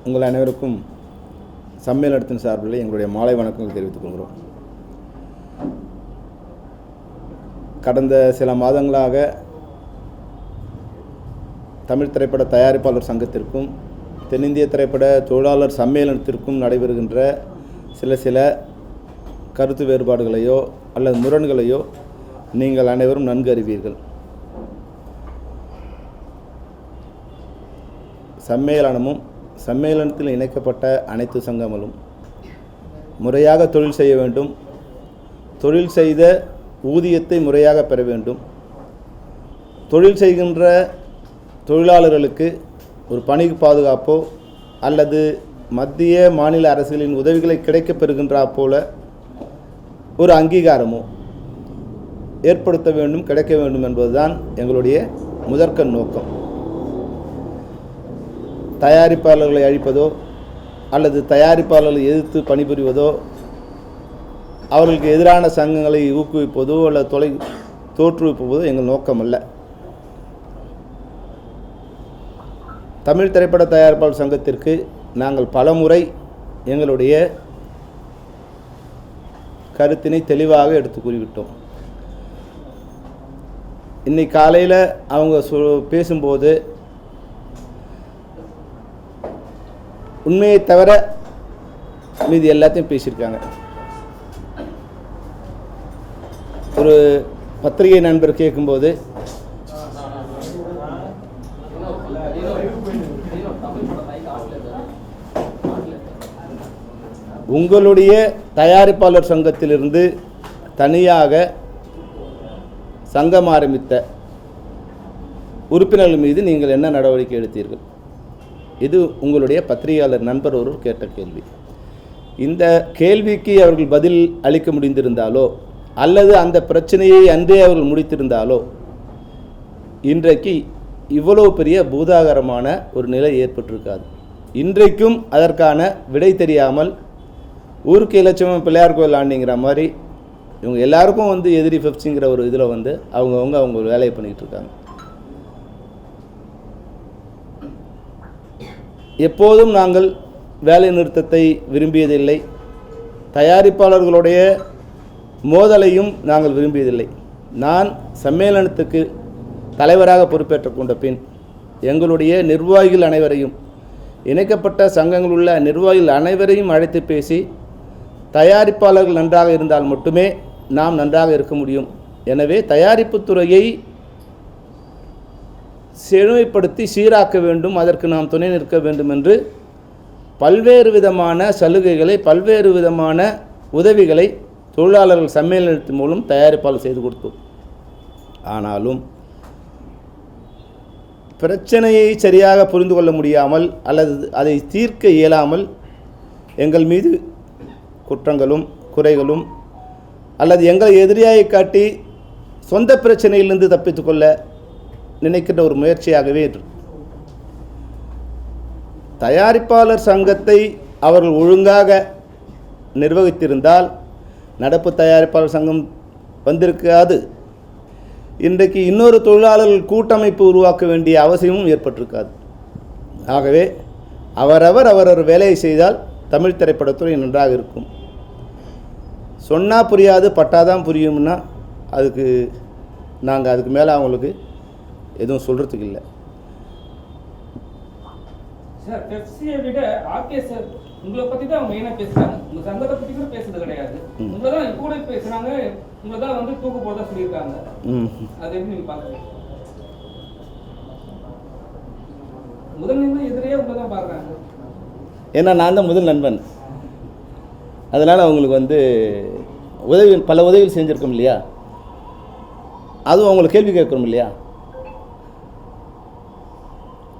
உங்கள் அனைவருக்கும் சம்மேளனத்தின் சார்பில் எங்களுடைய மாலை வணக்கங்கள் தெரிவித்துக் கொள்கிறோம். கடந்த சில மாதங்களாக தமிழ் திரைப்பட தயாரிப்பாளர் சங்கத்திற்கும் தென்னிந்திய திரைப்பட தொழிலாளர் சம்மேளனத்திற்கும் நடைபெறுகின்ற சில கருத்து வேறுபாடுகளையோ அல்லது முரண்களையோ நீங்கள் அனைவரும் நன்கு அறிவீர்கள். சம்மேளனமும் சம்மேளனத்தில் இணைக்கப்பட்ட அனைத்து சங்கங்களும் முறையாக தொழில் செய்ய வேண்டும், தொழில் செய்த ஊதியத்தை முறையாக பெற வேண்டும், தொழில் செய்கின்ற தொழிலாளர்களுக்கு ஒரு பணி பாதுகாப்போ அல்லது மத்திய மாநில அரசுகளின் உதவிகளை கிடைக்கப் பெறுகின்றா போல ஒரு அங்கீகாரமோ ஏற்படுத்த வேண்டும், கிடைக்க வேண்டும் என்பதுதான் எங்களுடைய முதற்கண் நோக்கம். தயாரிப்பாளர்களை அழிப்பதோ அல்லது தயாரிப்பாளர்களை எதிர்த்து பணிபுரிவதோ அவர்களுக்கு எதிரான சங்கங்களை ஊக்குவிப்பதோ அல்லது தோற்றுவிப்பதோ எங்கள் நோக்கம் அல்ல. தமிழ் திரைப்பட தயாரிப்பாளர் சங்கத்திற்கு நாங்கள் பலமுறை எங்களுடைய கருத்தினை தெளிவாக எடுத்து கூறிவிட்டோம். இன்னைக்கு காலையில் அவங்க பேசும்போது உண்மையை தவிர மீதி எல்லாத்தையும் பேசியிருக்காங்க. ஒரு பத்திரிகை நண்பர் கேட்கும்போது உங்களுடைய தயாரிப்பாளர் சங்கத்திலிருந்து தனியாக சங்கம் ஆரம்பித்த உறுப்பினர்கள் மீது நீங்கள் என்ன நடவடிக்கை எடுத்தீர்கள்? இது உங்களுடைய பத்திரிகையாளர் நண்பர் ஒருவர் கேட்ட கேள்வி. இந்த கேள்விக்கு அவர்கள் பதில் அளிக்க முடிந்திருந்தாலோ அல்லது அந்த பிரச்சனையை அன்றே அவர்கள் முடித்திருந்தாலோ இன்றைக்கு இவ்வளவு பெரிய பூதாகரமான ஒரு நிலை ஏற்பட்டிருக்காது. இன்றைக்கும் அதற்கான விடை தெரியாமல் ஊருக்கு இலட்சம் பிள்ளையார் கோயில் ஆண்டிங்கிற மாதிரி இவங்க எல்லாருக்கும் எதிரி பெப்சிங்கிற ஒரு இதில் அவங்க வேலையை பண்ணிக்கிட்டு இருக்காங்க. எப்போதும் நாங்கள் வேலை நிறுத்தத்தை விரும்பியதில்லை, தயாரிப்பாளர்களுடைய மோதலையும் நாங்கள் விரும்பியதில்லை. நான் சம்மேளனத்துக்கு தலைவராக பொறுப்பேற்றுக் கொண்ட பின் எங்களுடைய நிர்வாகிகள் அனைவரையும், இணைக்கப்பட்ட சங்கங்கள் உள்ள நிர்வாகிகள் அனைவரையும் அழைத்து பேசி தயாரிப்பாளர்கள் நன்றாக இருந்தால் மட்டுமே நாம் நன்றாக இருக்க முடியும். எனவே தயாரிப்பு துறையை செழுமைப்படுத்தி சீராக்க வேண்டும், அதற்கு நாம் துணை நிற்க வேண்டும் என்று பல்வேறு விதமான சலுகைகளை, பல்வேறு விதமான உதவிகளை தொழிலாளர்கள் சம்மேளனத்தின் மூலம் தயாரிப்பாளர் செய்து கொடுத்தோம். ஆனாலும் பிரச்சனையை சரியாக புரிந்து கொள்ள முடியாமல் அல்லது அதை தீர்க்க இயலாமல் எங்கள் மீது குற்றங்களும் குறைகளும் அல்லது எங்களை எதிரியாக காட்டி சொந்த பிரச்சனையிலிருந்து தப்பித்துக்கொள்ள நினைக்கின்ற ஒரு முயற்சியாகவே தயாரிப்பாளர் சங்கத்தை அவர்கள் ஒழுங்காக நிர்வகித்திருந்தால் நடப்பு தயாரிப்பாளர் சங்கம் வந்திருக்காது. இன்றைக்கு இன்னொரு தொழிலாளர்கள் கூட்டமைப்பு உருவாக்க வேண்டிய அவசியமும் ஏற்பட்டிருக்காது. ஆகவே அவரவர் வேலையை செய்தால் தமிழ் திரைப்படத்துறை நன்றாக இருக்கும். சொன்னால் புரியாது, பட்டாதான் புரியும்னா அதுக்கு மேலே அவங்களுக்கு எதுவும் சொல்கிறதுக்கு இல்லை. சார், பெப்சியை விட ஆர்கேஎஸ் உங்களை பற்றி தான் மெயினாக பேசுகிறாங்க, உங்கள் சங்கத்தை பற்றி கூட பேசுறது கிடையாது. உங்களை தான் இப்போ கூட பேசுகிறாங்க, உங்களை தான் தூக்க போகிறதா சொல்லியிருக்காங்க. அது எப்படி நீங்கள் பார்க்குறீங்க? முதல் நண்பன் எதிரே உங்களை தான் பார்க்குறாங்க. ஏன்னா நான் தான் முதல் நண்பன், அதனால் அவங்களுக்கு பல உதவிகள் செஞ்சுருக்கோம் இல்லையா, அதுவும் அவங்களை கேள்வி கேட்குறோம் இல்லையா.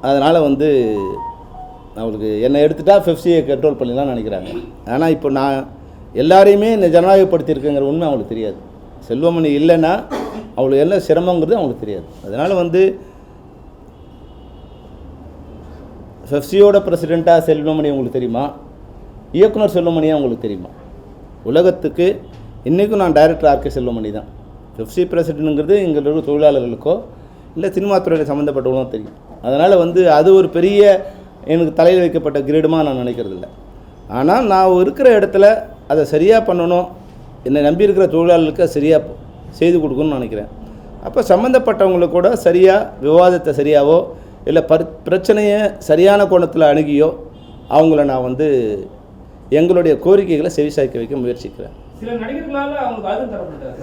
அதனால் அவங்களுக்கு என்னை எடுத்துட்டா பெப்சியை கண்ட்ரோல் பண்ணிடலாம்னு நினைக்கிறாங்க. ஆனால் இப்போ நான் எல்லாரையுமே ஜனநாயகப்படுத்தியிருக்கேங்கிற உண்மை அவங்களுக்கு தெரியாது. செல்வமணி இல்லைன்னா அவங்களுக்கு என்ன சிரமங்கிறது அவங்களுக்கு தெரியாது. அதனால் பெப்சியோட பிரசிடெண்ட்டாக செல்வமணி உங்களுக்கு தெரியுமா, இயக்குனர் செல்வமணியாக உங்களுக்கு தெரியுமா? உலகத்துக்கு இன்றைக்கும் நான் டைரக்டர் ஆர்கே செல்வமணி தான். பெப்சி பிரசிடெண்ட்டுங்கிறது இங்கே இருக்கிற தொழிலாளர்களுக்கோ இல்லை சினிமா துறையில் சம்மந்தப்பட்டவங்களும் தெரியும். அதனால் அது ஒரு பெரிய எனக்கு தலையில் வைக்கப்பட்ட கிரீடமாக நான் நினைக்கிறதில்ல. ஆனால் நான் இருக்கிற இடத்துல அதை சரியாக பண்ணணும், என்னை நம்பி இருக்கிற தொழிலாளர்களுக்கு அதை சரியாக செய்து கொடுக்கணும்னு நினைக்கிறேன். அப்போ சம்மந்தப்பட்டவங்களுக்கு கூட சரியாக விவாதத்தை சரியாவோ இல்லை பிரச்சனையை சரியான கோணத்தில் அணுகியோ அவங்கள நான் எங்களுடைய கோரிக்கைகளை செவிசாய்க்க வைக்க முயற்சிக்கிறேன். சில நடிகர்களால் அவங்களுக்கு ஆதரவு தரப்பட்டார்.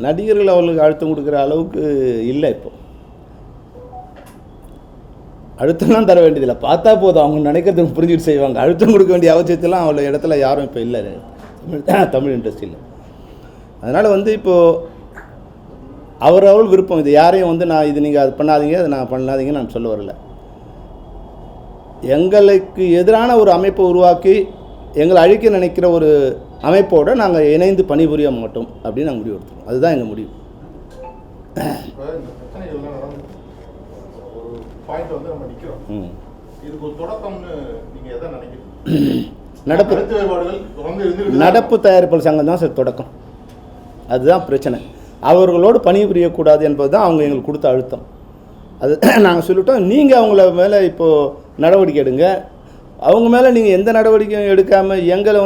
நடிகர்கள் அவர்களுக்கு அழுத்தம் கொடுக்குற அளவுக்கு இல்லை. இப்போ அழுத்தம்லாம் தர வேண்டியதில்லை, பார்த்தா போதும், அவங்க நினைக்கிறதுக்கு புரிஞ்சுட்டு செய்வாங்க. அழுத்தம் கொடுக்க வேண்டிய அவசியத்தெல்லாம் அவ்வளோ இடத்துல யாரும் இப்போ இல்லை தமிழ் இண்டஸ்ட்ரியில். அதனால் இப்போது அவரவள் விருப்பம். இது யாரையும் நான் இது நீங்கள் அது பண்ணாதீங்க, அது நான் பண்ணாதீங்கன்னு நான் சொல்ல வரல. எங்களுக்கு எதிரான ஒரு அமைப்பை உருவாக்கி எங்களை அழிக்க நினைக்கிற ஒரு அமைப்போடு நாங்கள் இணைந்து பணிபுரிய மாட்டோம் அப்படின்னு நாங்கள் முடிவு எடுத்துக்கோம். அதுதான் எங்கள் முடிவு. நடப்பு தயாரிப்பாளர் சங்கம் தான் சார் தொடக்கம். அதுதான் பிரச்சனை. அவர்களோடு பணிபுரியக்கூடாது என்பது தான் அவங்க எங்களுக்கு கொடுத்த அழுத்தம். அது நாங்கள் சொல்லிட்டோம். நீங்கள் அவங்கள மேலே இப்போது நடவடிக்கை எடுங்க. அவங்க மேலே நீங்கள் எந்த நடவடிக்கையும் எடுக்காமல் எங்களை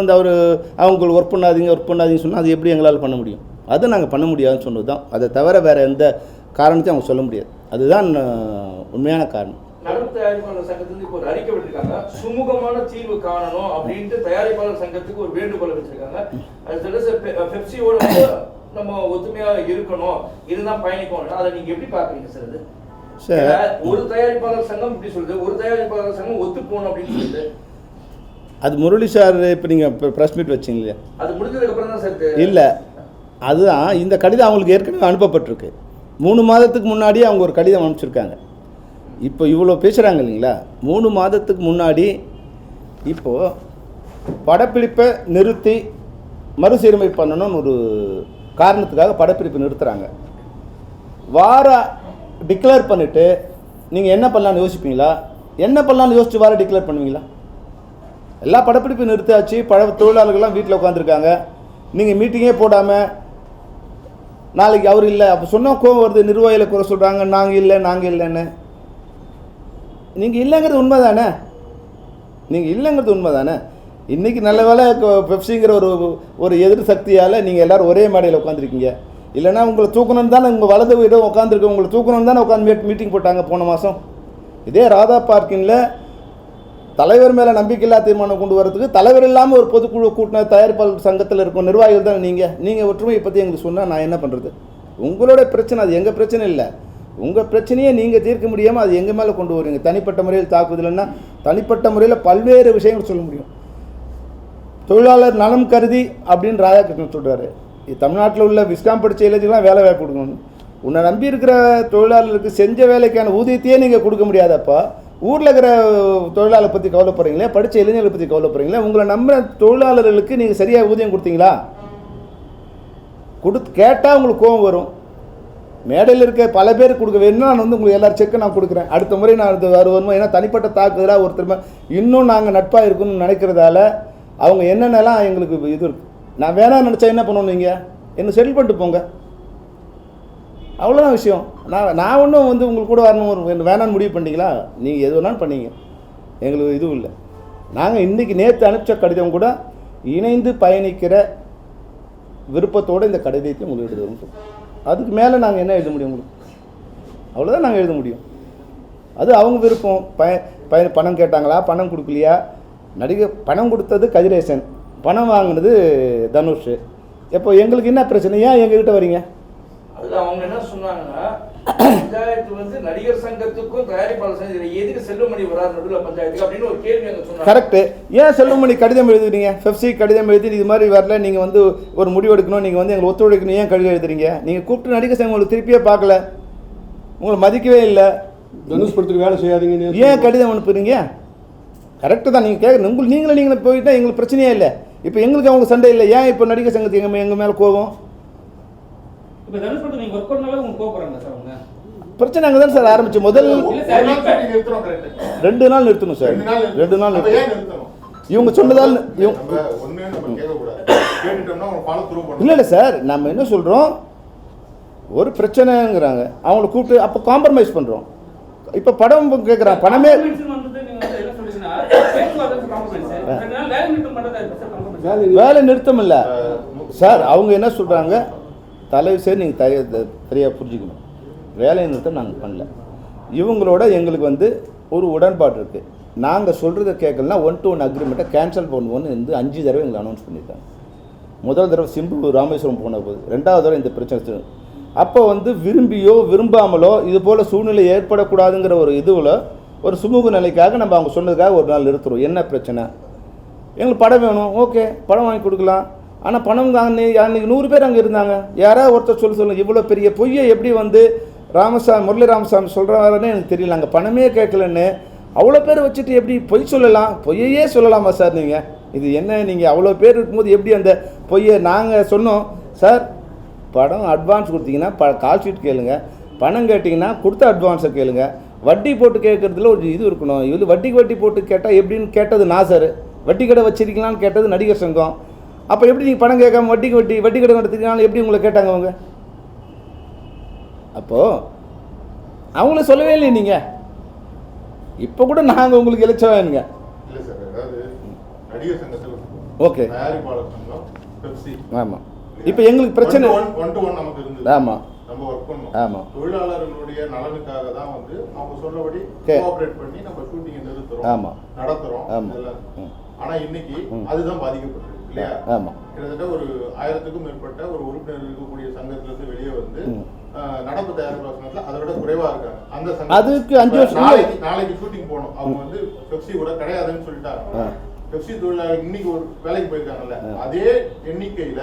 அவங்களுக்கு ஒர்க் பண்ணாதீங்கன்னு சொன்னால் அது எப்படி எங்களால் பண்ண முடியும்? அதை நாங்கள் பண்ண முடியாதுன்னு சொன்னது தான். அதை தவிர வேறு எந்த காரணத்தையும் அவங்க சொல்ல முடியாது. அதுதான் உண்மையான காரணம். நடப்பு தயாரிப்பாளர் சங்கத்துக்கு இப்போ ஒரு அறிக்கை விட்டுருக்காங்க. சுமூகமான தீர்வு காணணும் அப்படின்ட்டு தயாரிப்பாளர் சங்கத்துக்கு ஒரு வேண்டுகோளை வச்சிருக்காங்க. அது பெப்சியோட நம்ம ஒத்துமையாக இருக்கணும், இதுதான் பயணிக்கணும். அதை நீங்கள் எப்படி பார்க்குறீங்க சார்? அது ஒரு தயாரிப்பாளர் சங்கம் இப்படி சொல்லுது, ஒரு தயாரிப்பாளர் சங்கம் ஒத்து போகணும் அப்படின்னு சொல்லுது. அது முரளி சார் இப்போ நீங்கள் ப்ரெஸ் மீட் வச்சிங்க இல்லையா, அது முடிஞ்சதுக்கப்புறம் தான் சார். இல்லை, அதுதான் இந்த கடிதம் அவங்களுக்கு ஏற்கனவே அனுப்பப்பட்டிருக்கு. 3 மாதத்துக்கு முன்னாடியே அவங்க ஒரு கடிதம் அனுப்பிச்சிருக்காங்க. இப்போ இவ்வளோ பேசுகிறாங்க இல்லைங்களா, 3 மாதத்துக்கு முன்னாடி இப்போது படப்பிடிப்பை நிறுத்தி மறுசீரமை பண்ணணும்னு ஒரு காரணத்துக்காக படப்பிடிப்பு நிறுத்துகிறாங்க. டிக்ளேர் பண்ணிவிட்டு நீங்கள் என்ன பண்ணலான்னு யோசிப்பீங்களா? என்ன பண்ணலான்னு யோசிச்சு டிக்ளேர் பண்ணுவீங்களா? எல்லா படப்பிடிப்பு நிறுத்தாச்சு, தொழிலாளர்கள்லாம் வீட்டில் உட்காந்துருக்காங்க. நீங்கள் மீட்டிங்கே போடாமல் நாளைக்கு அவர் இல்லை அப்போ சொன்னால் கோவம் வருது, நிர்வாகிகளை குறை சொல்கிறாங்க, நாங்கள் இல்லைன்னு. நீங்கள் இல்லைங்கிறது உண்மை தானே? இன்றைக்கி நல்ல வேலை பெப்சிங்கிற ஒரு எதிர் சக்தியால் நீங்கள் எல்லோரும் ஒரே மேடையில் உட்காந்துருக்கீங்க. இல்லைனா உங்களை தூக்கணும்னு தானே உங்கள் வலது இடம் உட்காந்துருக்கு, உங்களை தூக்கணும்னு தானே உட்காந்து மீட்டிங் போட்டாங்க போன மாதம். இதே ராதா பார்க்கிங்கில் தலைவர் மேலே நம்பிக்கையில்லா தீர்மானம் கொண்டு வரதுக்கு தலைவர் இல்லாமல் ஒரு பொதுக்குழு கூட்டின தயாரிப்பாளர் சங்கத்தில் இருக்கும் நிர்வாகிகள் தான் நீங்கள் ஒற்றுமையை பற்றி எங்களுக்கு சொன்னால் நான் என்ன பண்ணுறது? உங்களோட பிரச்சனை, அது எங்கள் பிரச்சனை இல்லை. உங்கள் பிரச்சனையை நீங்கள் தீர்க்க முடியாமல் அது எங்கள் மேலே கொண்டு வருவீங்க. தனிப்பட்ட முறையில் தாக்குதல்னா தனிப்பட்ட முறையில் பல்வேறு விஷயங்கள் சொல்ல முடியும். தொழிலாளர் நலம் கருதி அப்படின்னு ராதாகிருஷ்ணன் சொல்கிறாரு. தமிழ்நாட்டில் உள்ள விஸ்காம் படித்த இளைஞர்கள்லாம் வேலை வாய்ப்பு கொடுக்கணும். உன்னை நம்பி இருக்கிற தொழிலாளருக்கு செஞ்ச வேலைக்கான ஊதியத்தையே நீங்கள் கொடுக்க முடியாதப்பா ஊரில் இருக்கிற தொழிலாளர் பற்றி கவலைப்படுறீங்களே, படித்த இளைஞர்களை பற்றி கவலைப்படுறீங்களே, உங்களை நம்புகிற தொழிலாளர்களுக்கு நீங்கள் சரியாக ஊதியம் கொடுத்தீங்களா? கேட்டால் உங்களுக்கு கோபம் வரும். மேடையில் இருக்க பல பேர் கொடுக்க வேணும்னா நான் உங்களுக்கு எல்லாரும் செக்கை நான் கொடுக்குறேன். அடுத்த முறை நான் வருவோம். ஏன்னா தனிப்பட்ட தாக்குதலாக ஒருத்தர் இன்னும் நாங்கள் நட்பாக இருக்கணும்னு நினைக்கிறதால அவங்க என்னென்னலாம் எங்களுக்கு இது இருக்குது. நான் வேணாம்னு நினச்சா என்ன பண்ணணும்? நீங்கள் என்ன செட்டில் பண்ணிட்டு போங்க, அவ்வளோதான் விஷயம். நான் ஒன்றும் உங்களுக்கு கூட வரணும் வேணான்னு முடிவு பண்ணிட்டீங்களா? நீங்கள் எது வேணாலும் பண்ணீங்க, எங்களுக்கு இதுவும் இல்லை. நாங்கள் இன்றைக்கி நேற்று அனுப்பிச்ச கடிதம் கூட இணைந்து பயணிக்கிற விருப்பத்தோடு இந்த கடிதத்தை உங்களுக்கு எழுதுவோம். அதுக்கு மேலே நாங்கள் என்ன எழுத முடியும்? உங்களுக்கு அவ்வளோதான் நாங்கள் எழுத முடியும். அது அவங்க விருப்பம். பணம் கேட்டாங்களா, பணம் கொடுக்கலையா? நடிகர் பணம் கொடுத்தது கதிரேசன், பணம் வாங்கினது தனுஷ். இப்போ எங்களுக்கு என்ன பிரச்சனை? ஏன் எங்ககிட்ட வரீங்க? அதில் அவங்க என்ன சொன்னாங்கன்னா, பஞ்சாயத்து நடிகர் சங்கத்துக்கும் தயாரிப்பாளர் சங்கம் எதுக்கு செல்வமணி வராது நடுவில் பஞ்சாயத்துக்கு அப்படின்னு ஒரு கேள்வி அங்கே சொன்னாங்க. கரெக்டு. ஏன் செல்வமணி கடிதம் எழுதுறீங்க? பெப்சி கடிதம் எழுதி இது மாதிரி வரல, நீங்கள் ஒரு முடிவு எடுக்கணும், நீங்கள் எங்களை ஒத்துழைக்கணும், ஏன் கடிதம் எழுதுறீங்க? நீங்கள் கூப்பிட்டு நடிகர் சங்கம் உங்களுக்கு திருப்பியே பார்க்கல, உங்களை மதிக்கவே இல்லை. தனுஷ் படத்துக்கு வேலை செய்யாதீங்க, ஏன் கடிதம் அனுப்புறீங்க? கரெக்டு தான். நீங்கள் கேட்குறது நீங்களே போயிட்டா எங்களுக்கு பிரச்சனையே இல்லை. இப்போ எங்களுக்கு அவங்க சண்டை இல்லை. ஏன் இப்போ நடிகர் சங்கத்துக்கு எங்கள் மேலே கோபம்? பிரச்சனை அங்கே தான் சார் ஆரம்பிச்சு. முதல் 2 நாள் நிறுத்தணும் சார். 2 நாள் இவங்க சொன்னதால் கேட்டுட்டோம்னா அவங்க ஃபாலோ த்ரூ பண்ணுவோம். இல்லை சார், நம்ம என்ன சொல்கிறோம், ஒரு பிரச்சனைங்கிறாங்க, அவங்கள கூப்பிட்டு அப்போ காம்ப்ரமைஸ் பண்ணுறோம். இப்போ படம் கேட்குறான், பணமே வேலை நிறுத்தம் இல்லை சார். அவங்க என்ன சொல்கிறாங்க, தலைவர் சரி நீங்கள் சரியாக புரிஞ்சுக்கணும், வேலை நிறுத்தம் நாங்கள் பண்ணல. இவங்களோட எங்களுக்கு வந்து ஒரு உடன்பாடு இருக்குது. நாங்கள் சொல்கிறத கேட்கலன்னா 1-to-1 அக்ரிமெண்ட்டை கேன்சல் பண்ணுவோன்னு வந்து 5 தடவை எங்களை அனௌன்ஸ் பண்ணியிருக்காங்க. முதல் தடவை சிம்பு ராமேஸ்வரம் போன போது, 2வது தடவை இந்த பிரச்சனை. அப்போ வந்து விரும்பியோ விரும்பாமலோ இது போல் சூழ்நிலை ஏற்படக்கூடாதுங்கிற ஒரு இதுவில் ஒரு சுமூக நிலைக்காக நம்ம அவங்க சொன்னதுக்காக ஒரு நாள் நிறுத்துறோம். என்ன பிரச்சனை, எங்களுக்கு படம் வேணும், ஓகே படம் வாங்கி கொடுக்கலாம். ஆனால் பணம் அன்றைக்கி 100 பேர் அங்கே இருந்தாங்க. யாராவது ஒருத்தர் சொல்லுங்கள், இவ்வளோ பெரிய பொய்யை எப்படி வந்து முரளி ராமசாமி சொல்கிறாருன்னு எனக்கு தெரியல. அங்கே பணமே கேட்கலன்னு அவ்வளோ பேர் வச்சுட்டு எப்படி பொய் சொல்லலாம்? பொய்யையே சொல்லலாமா சார் நீங்கள்? இது என்ன, நீங்கள் அவ்வளோ பேர் இருக்கும்போது எப்படி அந்த பொய்யை? நாங்கள் சொன்னோம் சார், படம் அட்வான்ஸ் கொடுத்தீங்கன்னா கால் ஷீட் கேளுங்க, பணம் கேட்டிங்கன்னா கொடுத்த அட்வான்ஸை கேளுங்க. வட்டி போட்டு கேட்குறதுல ஒரு இது இருக்கணும். இது வட்டி போட்டு கேட்டால் எப்படின்னு கேட்டது நான் சார். வட்டி கடை வச்சிருக்கலான்னு கேட்டது நடிகர் சங்கம். அப்போ எப்படி நீங்கள் பணம் கேட்காம வட்டி கடை நடத்தினாலும் எப்படி உங்களை கேட்டாங்க அவங்க? அப்போது அவங்கள சொல்லவே இல்லை நீங்கள். இப்போ கூட நாங்கள் உங்களுக்கு இலச்சம் வேணுங்க. இல்லை சார், அதாவது நடிகர் சங்கத்தில் ஓகே, தயாரிப்பாளர் சங்கம், பெப்சி. ஆமாம், இப்போ எங்களுக்கு பிரச்சனை 1-to-1 நமக்கு இருந்தது. ஆமாம், நம்ம ஒர்க் பண்ணோம். ஆமாம், தொழிலாளர்களுடைய நலனுக்காக தான் வந்து அவங்க சொல்லபடி கோஆபரேட் பண்ணி நம்ம ஷூட்டிங்கை நிறுத்துறோம், ஆமாம், நடத்துறோம். ஆமாம். ஆனா இன்னைக்கு அதுதான் பாதிக்கப்பட்டிருக்கு இல்லையா? ஆமாம். கிட்டத்தட்ட ஒரு 1000க்கும் மேற்பட்ட ஒரு உறுப்பினர் இருக்கக்கூடிய சங்கத்திலிருந்து வெளியே வந்து நடப்பு தயாரிப்பாளர் சங்கத்தில் அதை விட குறைவா இருக்காங்க. அந்த சங்கம் அதுக்கு 5 வருஷம் நாளைக்கு ஷூட்டிங் போகணும், அவங்க வந்து பெப்சி கூட கிடையாதுன்னு சொல்லிட்டாங்க. பெப்சி தொழிலாளர் இன்னைக்கு ஒரு வேலைக்கு போயிருக்காங்கல்ல, அதே எண்ணிக்கையில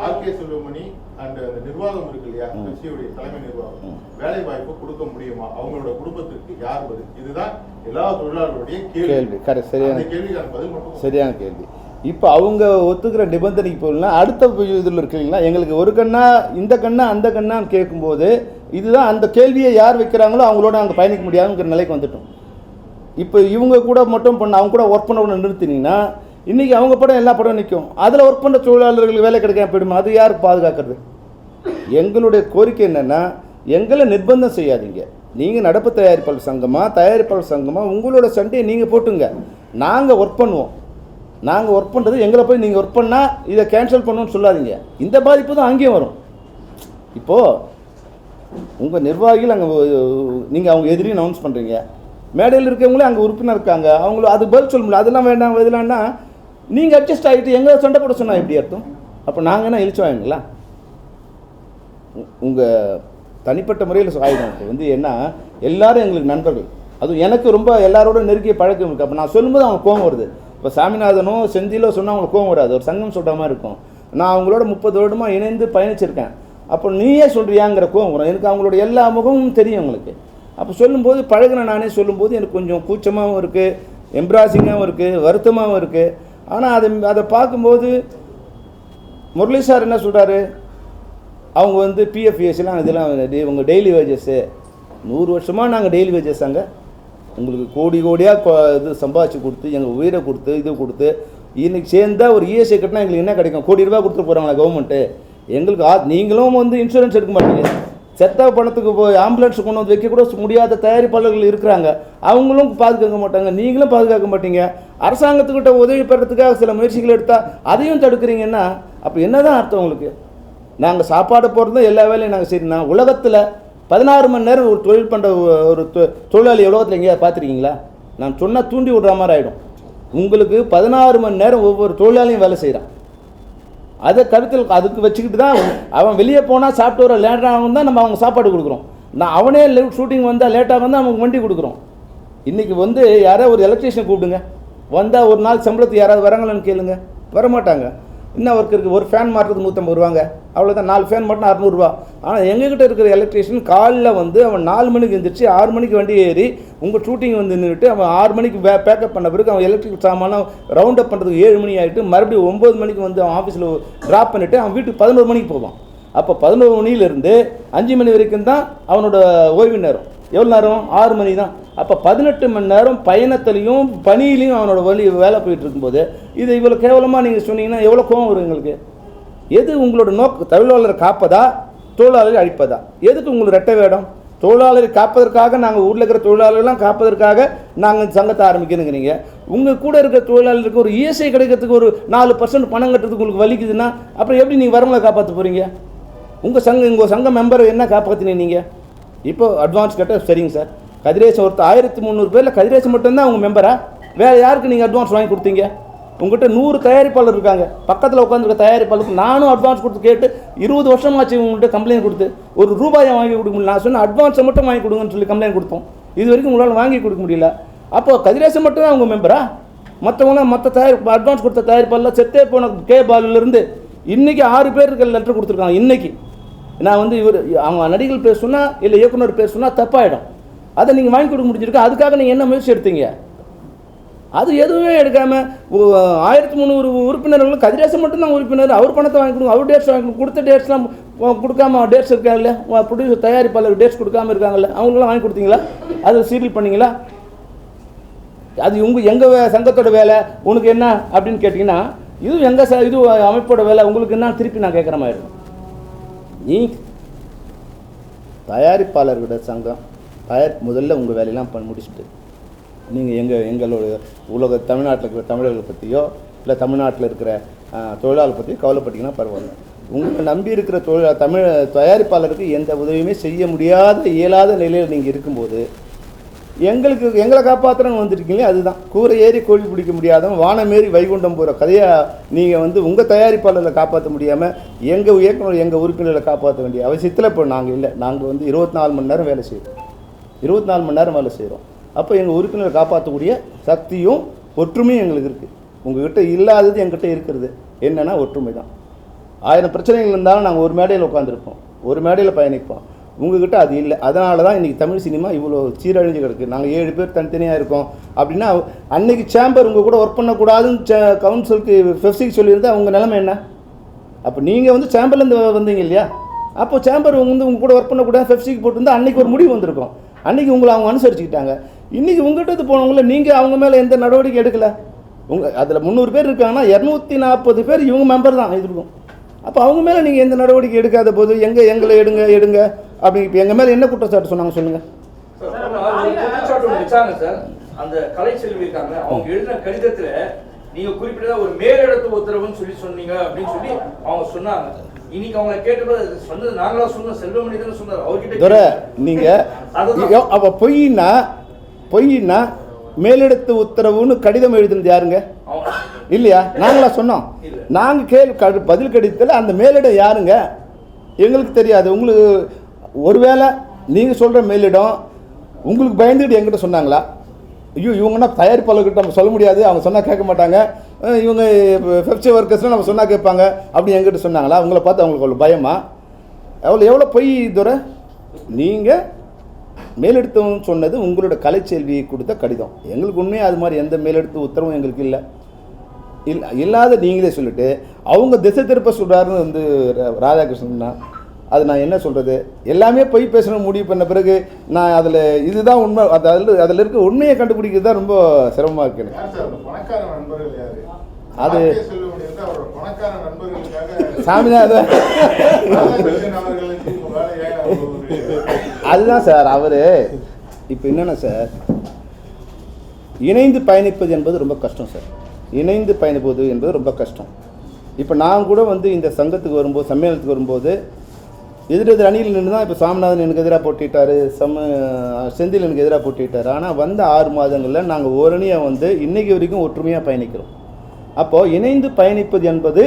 ஆர்கே செல்வமணி அண்ட் அந்த நிர்வாகம் இருக்கு இல்லையா, பெப்சியுடைய தலைமை நிர்வாகம், வேலை வாய்ப்பு கொடுக்க முடியுமா? அவங்களோட குடும்பத்திற்கு யார் பதில்? இதுதான் எல்லா தொழிலாளர்களுடைய கேள்வி. சரியான கேள்விக்கான பதில் மட்டும் சரியான கேள்வி. இப்போ அவங்க ஒத்துக்கிற நிபந்தனைக்கு போகலாம். அடுத்த இதில் இருக்குங்களா, எங்களுக்கு ஒரு கண்ணா இந்த கண்ணா அந்த கண்ணான்னு கேட்கும்போது இதுதான் அந்த கேள்வியை யார் வைக்கிறாங்களோ அவங்களோட நாங்கள் பயணிக்க முடியாதுங்கிற நிலைக்கு வந்துட்டோம். இப்போ இவங்க கூட மட்டும் அவங்க கூட ஒர்க் பண்ண கூட நிறுத்தினீங்கன்னா இன்றைக்கி அவங்க படம் எல்லா படம் நிற்கும். அதில் ஒர்க் பண்ணுற தொழிலாளர்களுக்கு வேலை கிடைக்காம போயிடுமா? அது யார் பாதுகாக்கிறது? எங்களுடைய கோரிக்கை என்னென்னா, எங்களை நிர்பந்தம் செய்யாதீங்க. நீங்கள் நடப்பு தயாரிப்பாளர் சங்கமாக உங்களோட சண்டையை நீங்கள் போட்டுங்க, நாங்கள் ஒர்க் பண்ணுவோம். நாங்கள் ஒர்க் பண்ணுறது எங்களை போய் நீங்கள் ஒர்க் பண்ணால் இதை கேன்சல் பண்ணணும்னு சொல்லாதீங்க. இந்த பாதிப்பு தான் அங்கேயும் வரும். இப்போது உங்கள் நிர்வாகிகள் அங்கே நீங்கள் அவங்க எதிரின்னு அனௌன்ஸ் பண்ணுறீங்க, மேடையில் இருக்கவங்களே அங்கே உறுப்பினர் இருக்காங்க, அவங்களும் அது பதில் சொல்ல முடியல. அதெல்லாம் வேண்டாம் இதெல்லாம்னா நீங்கள் அட்ஜஸ்ட் ஆகிட்டு எங்களை சண்டை போட சொன்னால் எப்படி அர்த்தம்? அப்போ நாங்கள் என்ன இழிச்சு வாங்கிங்களா? உங்கள் தனிப்பட்ட முறையில் ஆயுதம் இப்போ வந்து என்ன, எல்லாரும் எங்களுக்கு நண்பர்கள், அதுவும் எனக்கு ரொம்ப எல்லாரோட நெருங்கிய பழக்கம் இருக்குது. அப்போ நான் சொல்லும்போது அவங்க கோவம் வருது. இப்போ சாமிநாதனோ செந்திலோ சொன்னால் அவங்களுக்கு கோவம் வராது, ஒரு சங்கம் சொல்கிற மாதிரி இருக்கும். நான் அவங்களோட 30 வருடமாக இணைந்து பயணிச்சிருக்கேன். அப்போ நீயே சொல்கிறியாங்கிற கோவம் வரும். எனக்கு அவங்களோட எல்லா முகமும் தெரியும் உங்களுக்கு. அப்போ சொல்லும்போது பழகின நானே சொல்லும்போது எனக்கு கொஞ்சம் கூச்சமாகவும் இருக்குது, எம்ப்ராசிங்காகவும் இருக்குது, வருத்தமாகவும் இருக்குது. ஆனால் அதை பார்க்கும்போது முரளி சார் என்ன சொல்கிறாரு, அவங்க வந்து பிஎஃப்ஏஸ்லாம் இதெல்லாம் உங்கள் டெய்லி வேஜஸ்ஸு 100 வருஷமாக நாங்கள் டெய்லி வேஜஸ் தாங்க, உங்களுக்கு கோடியாக இது சம்பாதிச்சு கொடுத்து எங்கள் உயிரை கொடுத்து இது கொடுத்து இன்றைக்கி சேர்ந்தால் ஒரு இஎஸ்ஐ கட்டினா எங்களுக்கு என்ன கிடைக்கும்? ₹1 கோடி கொடுத்துட்டு போகிறாங்களா கவர்மெண்ட்டு? எங்களுக்கு நீங்களும் வந்து இன்சூரன்ஸ் எடுக்க மாட்டீங்க. செத்த பணத்துக்கு போய் ஆம்புலன்ஸ் கொண்டு வந்து வைக்க கூட முடியாத தயாரிப்பாளர்கள் இருக்கிறாங்க, அவங்களும் பாதுகாக்க மாட்டாங்க, நீங்களும் பாதுகாக்க மாட்டீங்க. அரசாங்கத்துக்கிட்ட உதவி பெறத்துக்காக சில முயற்சிகள் எடுத்தால் அதையும் தடுக்கிறீங்கன்னா அப்போ என்ன தான் அர்த்தம் உங்களுக்கு? நாங்கள் சாப்பாடு போடுறதும் எல்லா வேலையும் நாங்கள் செய்யணும்னா உலகத்தில் 16 மணி நேரம் ஒரு தொழில் பண்ணுற ஒரு தொழிலாளி உலகத்தில் எங்கேயாவது பார்த்துருக்கீங்களா? நான் சொன்னால் தூண்டி விடுற மாதிரி ஆகிடும். உங்களுக்கு 16 மணி நேரம் ஒவ்வொரு தொழிலாளியும் வேலை செய்கிறான். அதை கருத்தில் அதுக்கு வச்சுக்கிட்டு தான் அவன் வெளியே போனால் சாப்பிட்டு வர லேட்டாக தான் நம்ம அவங்க சாப்பாடு கொடுக்குறோம். நான் அவனே ஷூட்டிங் வந்தால் லேட்டாக வந்தால் நமக்கு வண்டி கொடுக்குறோம். இன்றைக்கி வந்து யாராவது ஒரு எலக்ட்ரீஷியன் கூப்பிடுங்க, வந்தால் ஒரு நாள் சம்பளத்துக்கு யாராவது வராங்களான்னு கேளுங்க, வரமாட்டாங்க. என்ன ஒர்க் இருக்குது? ஒரு ஃபேன் மாட்டுறது 150 ரூபாங்க, அவ்வளோதான். 4 ஃபேன் மட்டும் 600 ரூபா. ஆனால் எங்ககிட்ட இருக்கிற எலக்ட்ரீஷியன் காலைல வந்து அவன் 4 மணிக்கு எழுந்திரிச்சு 6 மணிக்கு வண்டி ஏறி உங்கள் ஷூட்டிங் வந்து நின்றுட்டு அவன் 6 மணிக்கு பேக்கப் பண்ண பிறகு அவன் எலக்ட்ரிக் சாமான ரவுண்ட் அப் பண்ணுறதுக்கு 7 மணி ஆகிட்டு மறுபடியும் 9 மணிக்கு வந்து அவன் ஆஃபீஸில் ட்ராப் பண்ணிவிட்டு அவன் வீட்டுக்கு 11 மணிக்கு போவான். அப்போ 11 மணிலேருந்து 5 மணி வரைக்கும் தான் அவனோட ஓய்வு நேரம். எவ்வளோ நேரம்? 6 மணி தான். அப்போ 18 மணி நேரம் பயணத்துலையும் பணியிலையும் அவனோட வேலை போயிட்டு இருக்கும்போது இது இவ்வளோ கேவலமாக நீங்கள் சொன்னீங்கன்னா எவ்வளோ கோவம் வரும் எங்களுக்கு? எது உங்களோட தொழிலாளரை காப்பதா தொழிலாளரை அழிப்பதா? எதுக்கு உங்களுக்கு ரெட்டை வேடம்? தொழிலாளரை காப்பதற்காக நாங்கள் ஊரில் இருக்கிற தொழிலாளர்கள்லாம் காப்பதற்காக நாங்கள் சங்கத்தை ஆரம்பிக்கணுங்கிறீங்க. உங்கள் கூட இருக்கிற தொழிலாளருக்கு ஒரு இஎஸ்ஐ கிடைக்கிறதுக்கு ஒரு 4% பணம் கட்டுறதுக்கு உங்களுக்கு வலிக்குதுன்னா அப்புறம் எப்படி நீங்கள் வரவங்களை காப்பாற்ற போகிறீங்க? உங்கள் சங்க மெம்பரை என்ன காப்பாற்றினீங்க நீங்கள்? இப்போ அட்வான்ஸ் கட்ட சரிங்க சார், கதிரேசன் ஒருத்தர் 1300 பேரில் கதிரேசன் மட்டும்தான் உங்கள் மெம்பரா? வேறு யாருக்கு நீங்கள் அட்வான்ஸ் வாங்கி கொடுத்தீங்க? உங்கள்கிட்ட 100 தயாரிப்பாளர் இருக்காங்க, பக்கத்தில் உட்காந்துருக்க தயாரிப்பாளருக்கு நானும் அட்வான்ஸ் கொடுத்து கேட்டு 20 வருஷமாச்சு உங்கள்கிட்ட கம்ப்ளைண்ட் கொடுத்து ஒரு ரூபாயை வாங்கி கொடுக்க முடியல. நான் சொன்ன அட்வான்ஸை மட்டும் வாங்கி கொடுங்கன்னு சொல்லி கம்ப்ளைண்ட் கொடுத்தோம். இது வரைக்கும் உங்களால் வாங்கி கொடுக்க முடியல. அப்போது கதிரேசன் மட்டும் தான் உங்கள் மெம்பரா? மற்றவங்களாம் அட்வான்ஸ் கொடுத்த தயாரிப்பாளர் செத்தே போன கே பாலுலேருந்து இன்றைக்கி 6 பேருக்கு லெட்டர் கொடுத்துருக்காங்க. இன்றைக்கி நான் வந்து அவங்க நடிகர்கள் பேர் சொன்னால் இல்லை இயக்குனர் பேர் சொன்னால் தப்பாயிடும். அதை நீங்கள் வாங்கி கொடுக்க முடிஞ்சிருக்கு. அதுக்காக நீங்கள் என்ன முயற்சி எடுத்தீங்க? அது எதுவுமே எடுக்காமல் 1300 உறுப்பினர்களும் கதிரேசன் மட்டும்தான் உறுப்பினர். அவர் பணத்தை வாங்கி கொடுங்க, அவர் டேட்ஸ் வாங்கி கொடுத்த டேட்ஸ்லாம் கொடுக்காம டேட்ஸ் இருக்காங்கல்ல, ப்ரொடியூசர் தயாரிப்பாளர் டேட்ஸ் கொடுக்காமல் இருக்காங்கல்ல, அவங்களாம் வாங்கி கொடுத்தீங்களா? அது சீரியல் பண்ணிங்களா? அது எங்கள் சங்கத்தோட வேலை, உனக்கு என்ன அப்படின்னு கேட்டிங்கன்னா இது இது அமைப்போட வேலை, உங்களுக்கு என்ன திருப்பி நான் கேட்குற மாதிரி இருக்கும். நீ தயாரிப்பாளர்களோட சங்கம் முதல்ல உங்கள் வேலையெல்லாம் முடிச்சுட்டு நீங்கள் எங்களோட தமிழ்நாட்டில் இருக்கிற தமிழர்களை பற்றியோ இல்லை தமிழ்நாட்டில் இருக்கிற தொழிலாளர் பற்றியோ கவலைப்பட்டீங்கன்னா பரவாயில்ல. உங்களை நம்பி இருக்கிற தயாரிப்பாளருக்கு எந்த உதவியுமே செய்ய முடியாத இயலாத நிலையில் நீங்கள் இருக்கும்போது எங்களை காப்பாற்றுறவங்க வந்துருக்கீங்களே, அதுதான் கூரை ஏறி கோழி பிடிக்க முடியாதவன் வானமேறி வைகுண்டம் போகிற கதையாக நீங்கள் உங்கள் தயாரிப்பாளர்களை காப்பாற்ற முடியாமல் எங்கள் இயக்குனர் எங்கள் உறுப்பினர்களை காப்பாற்ற வேண்டிய அவசியத்தில் இப்போ நாங்கள் இல்லை. நாங்கள் 24 மணி நேரம் வேலை செய்கிறோம், 24 மணி நேரம் வேலை செய்கிறோம். அப்போ எங்கள் உறுப்பினரை காப்பாற்றக்கூடிய சக்தியும் ஒற்றுமையும் எங்களுக்கு இருக்குது. உங்கள்கிட்ட இல்லாதது எங்கிட்ட இருக்கிறது என்னென்னா ஒற்றுமை தான். 1000 பிரச்சனைகள் இருந்தாலும் நாங்கள் ஒரு மேடையில் உட்காந்துருப்போம், ஒரு மேடையில் பயணிப்போம். உங்கள்கிட்ட அது இல்லை. அதனால தான் இன்றைக்கி தமிழ் சினிமா இவ்வளோ சீரழிஞ்சு கிடக்கு. நாங்கள் 7 பேர் தனித்தனியாக இருக்கோம் அப்படின்னா அன்றைக்கி சேம்பர் உங்கள் கூட ஒர்க் பண்ணக்கூடாதுன்னு கவுன்சிலுக்கு ஃபெஃப்சிக்கு சொல்லியிருந்தால் அவங்க நிலைமை என்ன? அப்போ நீங்கள் சேம்பர்லேருந்து வந்தீங்க இல்லையா? அப்போ சேம்பர் உங்கள் கூட ஒர்க் பண்ணக்கூடாது ஃபெஃப்சிக்கு போட்டிருந்தால் அன்றைக்கி ஒரு முடிவு வந்திருக்கும். அன்றைக்கி உங்களை அவங்க அனுசரிச்சுக்கிட்டாங்க. இன்றைக்கி உங்கள்கிட்ட போனவங்கள நீங்கள் அவங்க மேலே எந்த நடவடிக்கை எடுக்கலை. அதில் 300 பேர் இருக்காங்கன்னா 240 பேர் இவங்க மெம்பர் தான் இருக்கும். அப்போ அவங்க மேலே நீங்கள் எந்த நடவடிக்கை எடுக்காத போது எங்களை எடுங்க அப்படி இப்போ எங்கள் மேலே என்ன குற்றச்சாட்டு சொன்னாங்க சொல்லுங்கள். வச்சாங்க சார். அந்த கலைச்செல்வி இருக்காங்க, அவங்க எழுதின கடிதத்தில் நீங்கள் குறிப்பிட்டதா ஒரு மேலிடத்து உத்தரவுன்னு சொல்லி சொன்னீங்க அப்படின்னு சொல்லி அவங்க சொன்னாங்க. இன்னைக்கு அவங்க கேட்டபோது சொன்னது நாங்களா சொன்னோம், செல்வமணி தானே சொன்னார் அவர்கிட்ட. நீங்கள் அப்போ பொய்னா மேலிடத்து உத்தரவுன்னு கடிதம் எழுதுனது யாருங்க? இல்லையா? நாங்களா சொன்னோம்? நாங்கள் பதில் கடிதத்தில் அந்த மேலிடம் யாருங்க எங்களுக்கு தெரியாது. உங்களுக்கு ஒருவேளை நீங்கள் சொல்கிற மேலிடம் உங்களுக்கு பயந்துக்கிட்டு எங்கிட்ட சொன்னாங்களா? ஐயோ இவங்கன்னா தயாரிப்பாளர்கிட்ட நம்ம சொல்ல முடியாது, அவங்க சொன்னால் கேட்க மாட்டாங்க, இவங்க ஃபெஃப்சி ஒர்க்கர்ஸ்லாம் நம்ம சொன்னால் கேட்பாங்க அப்படி எங்கிட்ட சொன்னாங்களா? உங்களை பார்த்து அவங்களுக்கு அவ்வளோ பயமா? எவ்வளோ பொய் இதுவரை. நீங்கள் மேலெடுத்தவங்க சொன்னது உங்களோட கலைச்செல்வியை கொடுத்த கடிதம். எங்களுக்கு உண்மையாக அது மாதிரி எந்த மேலெடுத்து உத்தரவும் எங்களுக்கு இல்லாத நீங்களே சொல்லிட்டு அவங்க திசை திருப்ப சொல்கிறாருன்னு ராதாகிருஷ்ணன்னா அது நான் என்ன சொல்கிறது? எல்லாமே பொய் பேசணும் முடிவு பண்ண பிறகு நான் அதில் இதுதான் உண்மை, அதில் இருக்க உண்மையை கண்டுபிடிக்கிறது தான் ரொம்ப சிரமமாக இருக்குன்னு. அது சாமிதான் அதுதான் சார். அவர் இப்போ என்னென்ன சார், இணைந்து பயணிப்பது என்பது ரொம்ப கஷ்டம் சார். இணைந்து பயணிப்பது என்பது ரொம்ப கஷ்டம். இப்போ நான் கூட இந்த சங்கத்துக்கு வரும்போது சம்மேளனத்துக்கு வரும்போது எதிரெதிர் அணியில் நின்று தான் இப்போ சாமிநாதன் எனக்கு எதிராக போட்டிட்டார், செந்தில் எனக்கு எதிராக போட்டிட்டார். ஆனால் 6 மாதங்களில் நாங்கள் ஓரணியாக இன்றைக்கி வரைக்கும் ஒற்றுமையாக பயணிக்கிறோம். அப்போது இணைந்து பயணிப்பது என்பது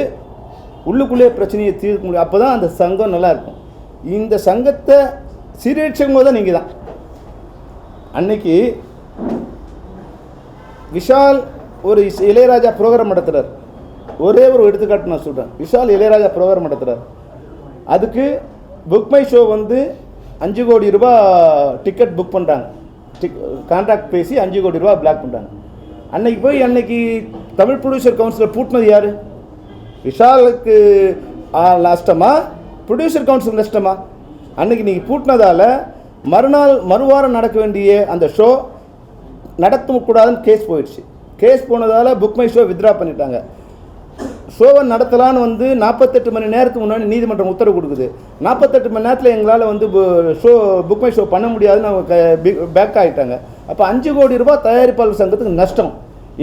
உள்ளுக்குள்ளே பிரச்சனையை தீர்க்க முடியும். அப்போ தான் அந்த சங்கம் நல்லாயிருக்கும். இந்த சங்கத்தை சீரழிச்சவங்க தான் நீங்கள் தான். அன்னைக்கு விஷால் ஒரு இளையராஜா ப்ரோக்ராம் நடத்துகிறார். ஒரே ஒரு எடுத்துக்காட்டு நான் சொல்கிறேன். விஷால் இளையராஜா ப்ரோக்ராம் நடத்துகிறார். அதுக்கு புக் மை ஷோ 5 கோடி ரூபா டிக்கெட் புக் பண்ணுறாங்க. கான்ட்ராக்ட் பேசி 5 கோடி ரூபா பிளாக் பண்ணுறாங்க. அன்னைக்கு தமிழ் ப்ரொடியூசர் கவுன்சிலர் பூட்டினது யார்? விஷாலுக்கு நஷ்டமா ப்ரொடியூசர் கவுன்சில் நஷ்டமா? அன்றைக்கி நீங்கள் பூட்டினதால் மறுவாரம் நடக்க வேண்டிய அந்த ஷோ நடத்தக்கூடாதுன்னு கேஸ் போயிடுச்சு. கேஸ் போனதால் புக் மை ஷோ வித்ட்ரா பண்ணிட்டாங்க. ஷோவை நடத்தலான்னு வந்து 48 மணி நேரத்துக்கு முன்னாடி நீதிமன்றம் உத்தரவு கொடுக்குது. 48 மணி நேரத்தில் எங்களால் வந்து புக் மை ஷோ பண்ண முடியாதுன்னு அவங்க பேக் ஆகிட்டாங்க. அப்போ 5 கோடி ரூபாய் தயாரிப்பாளர் சங்கத்துக்கு நஷ்டம்.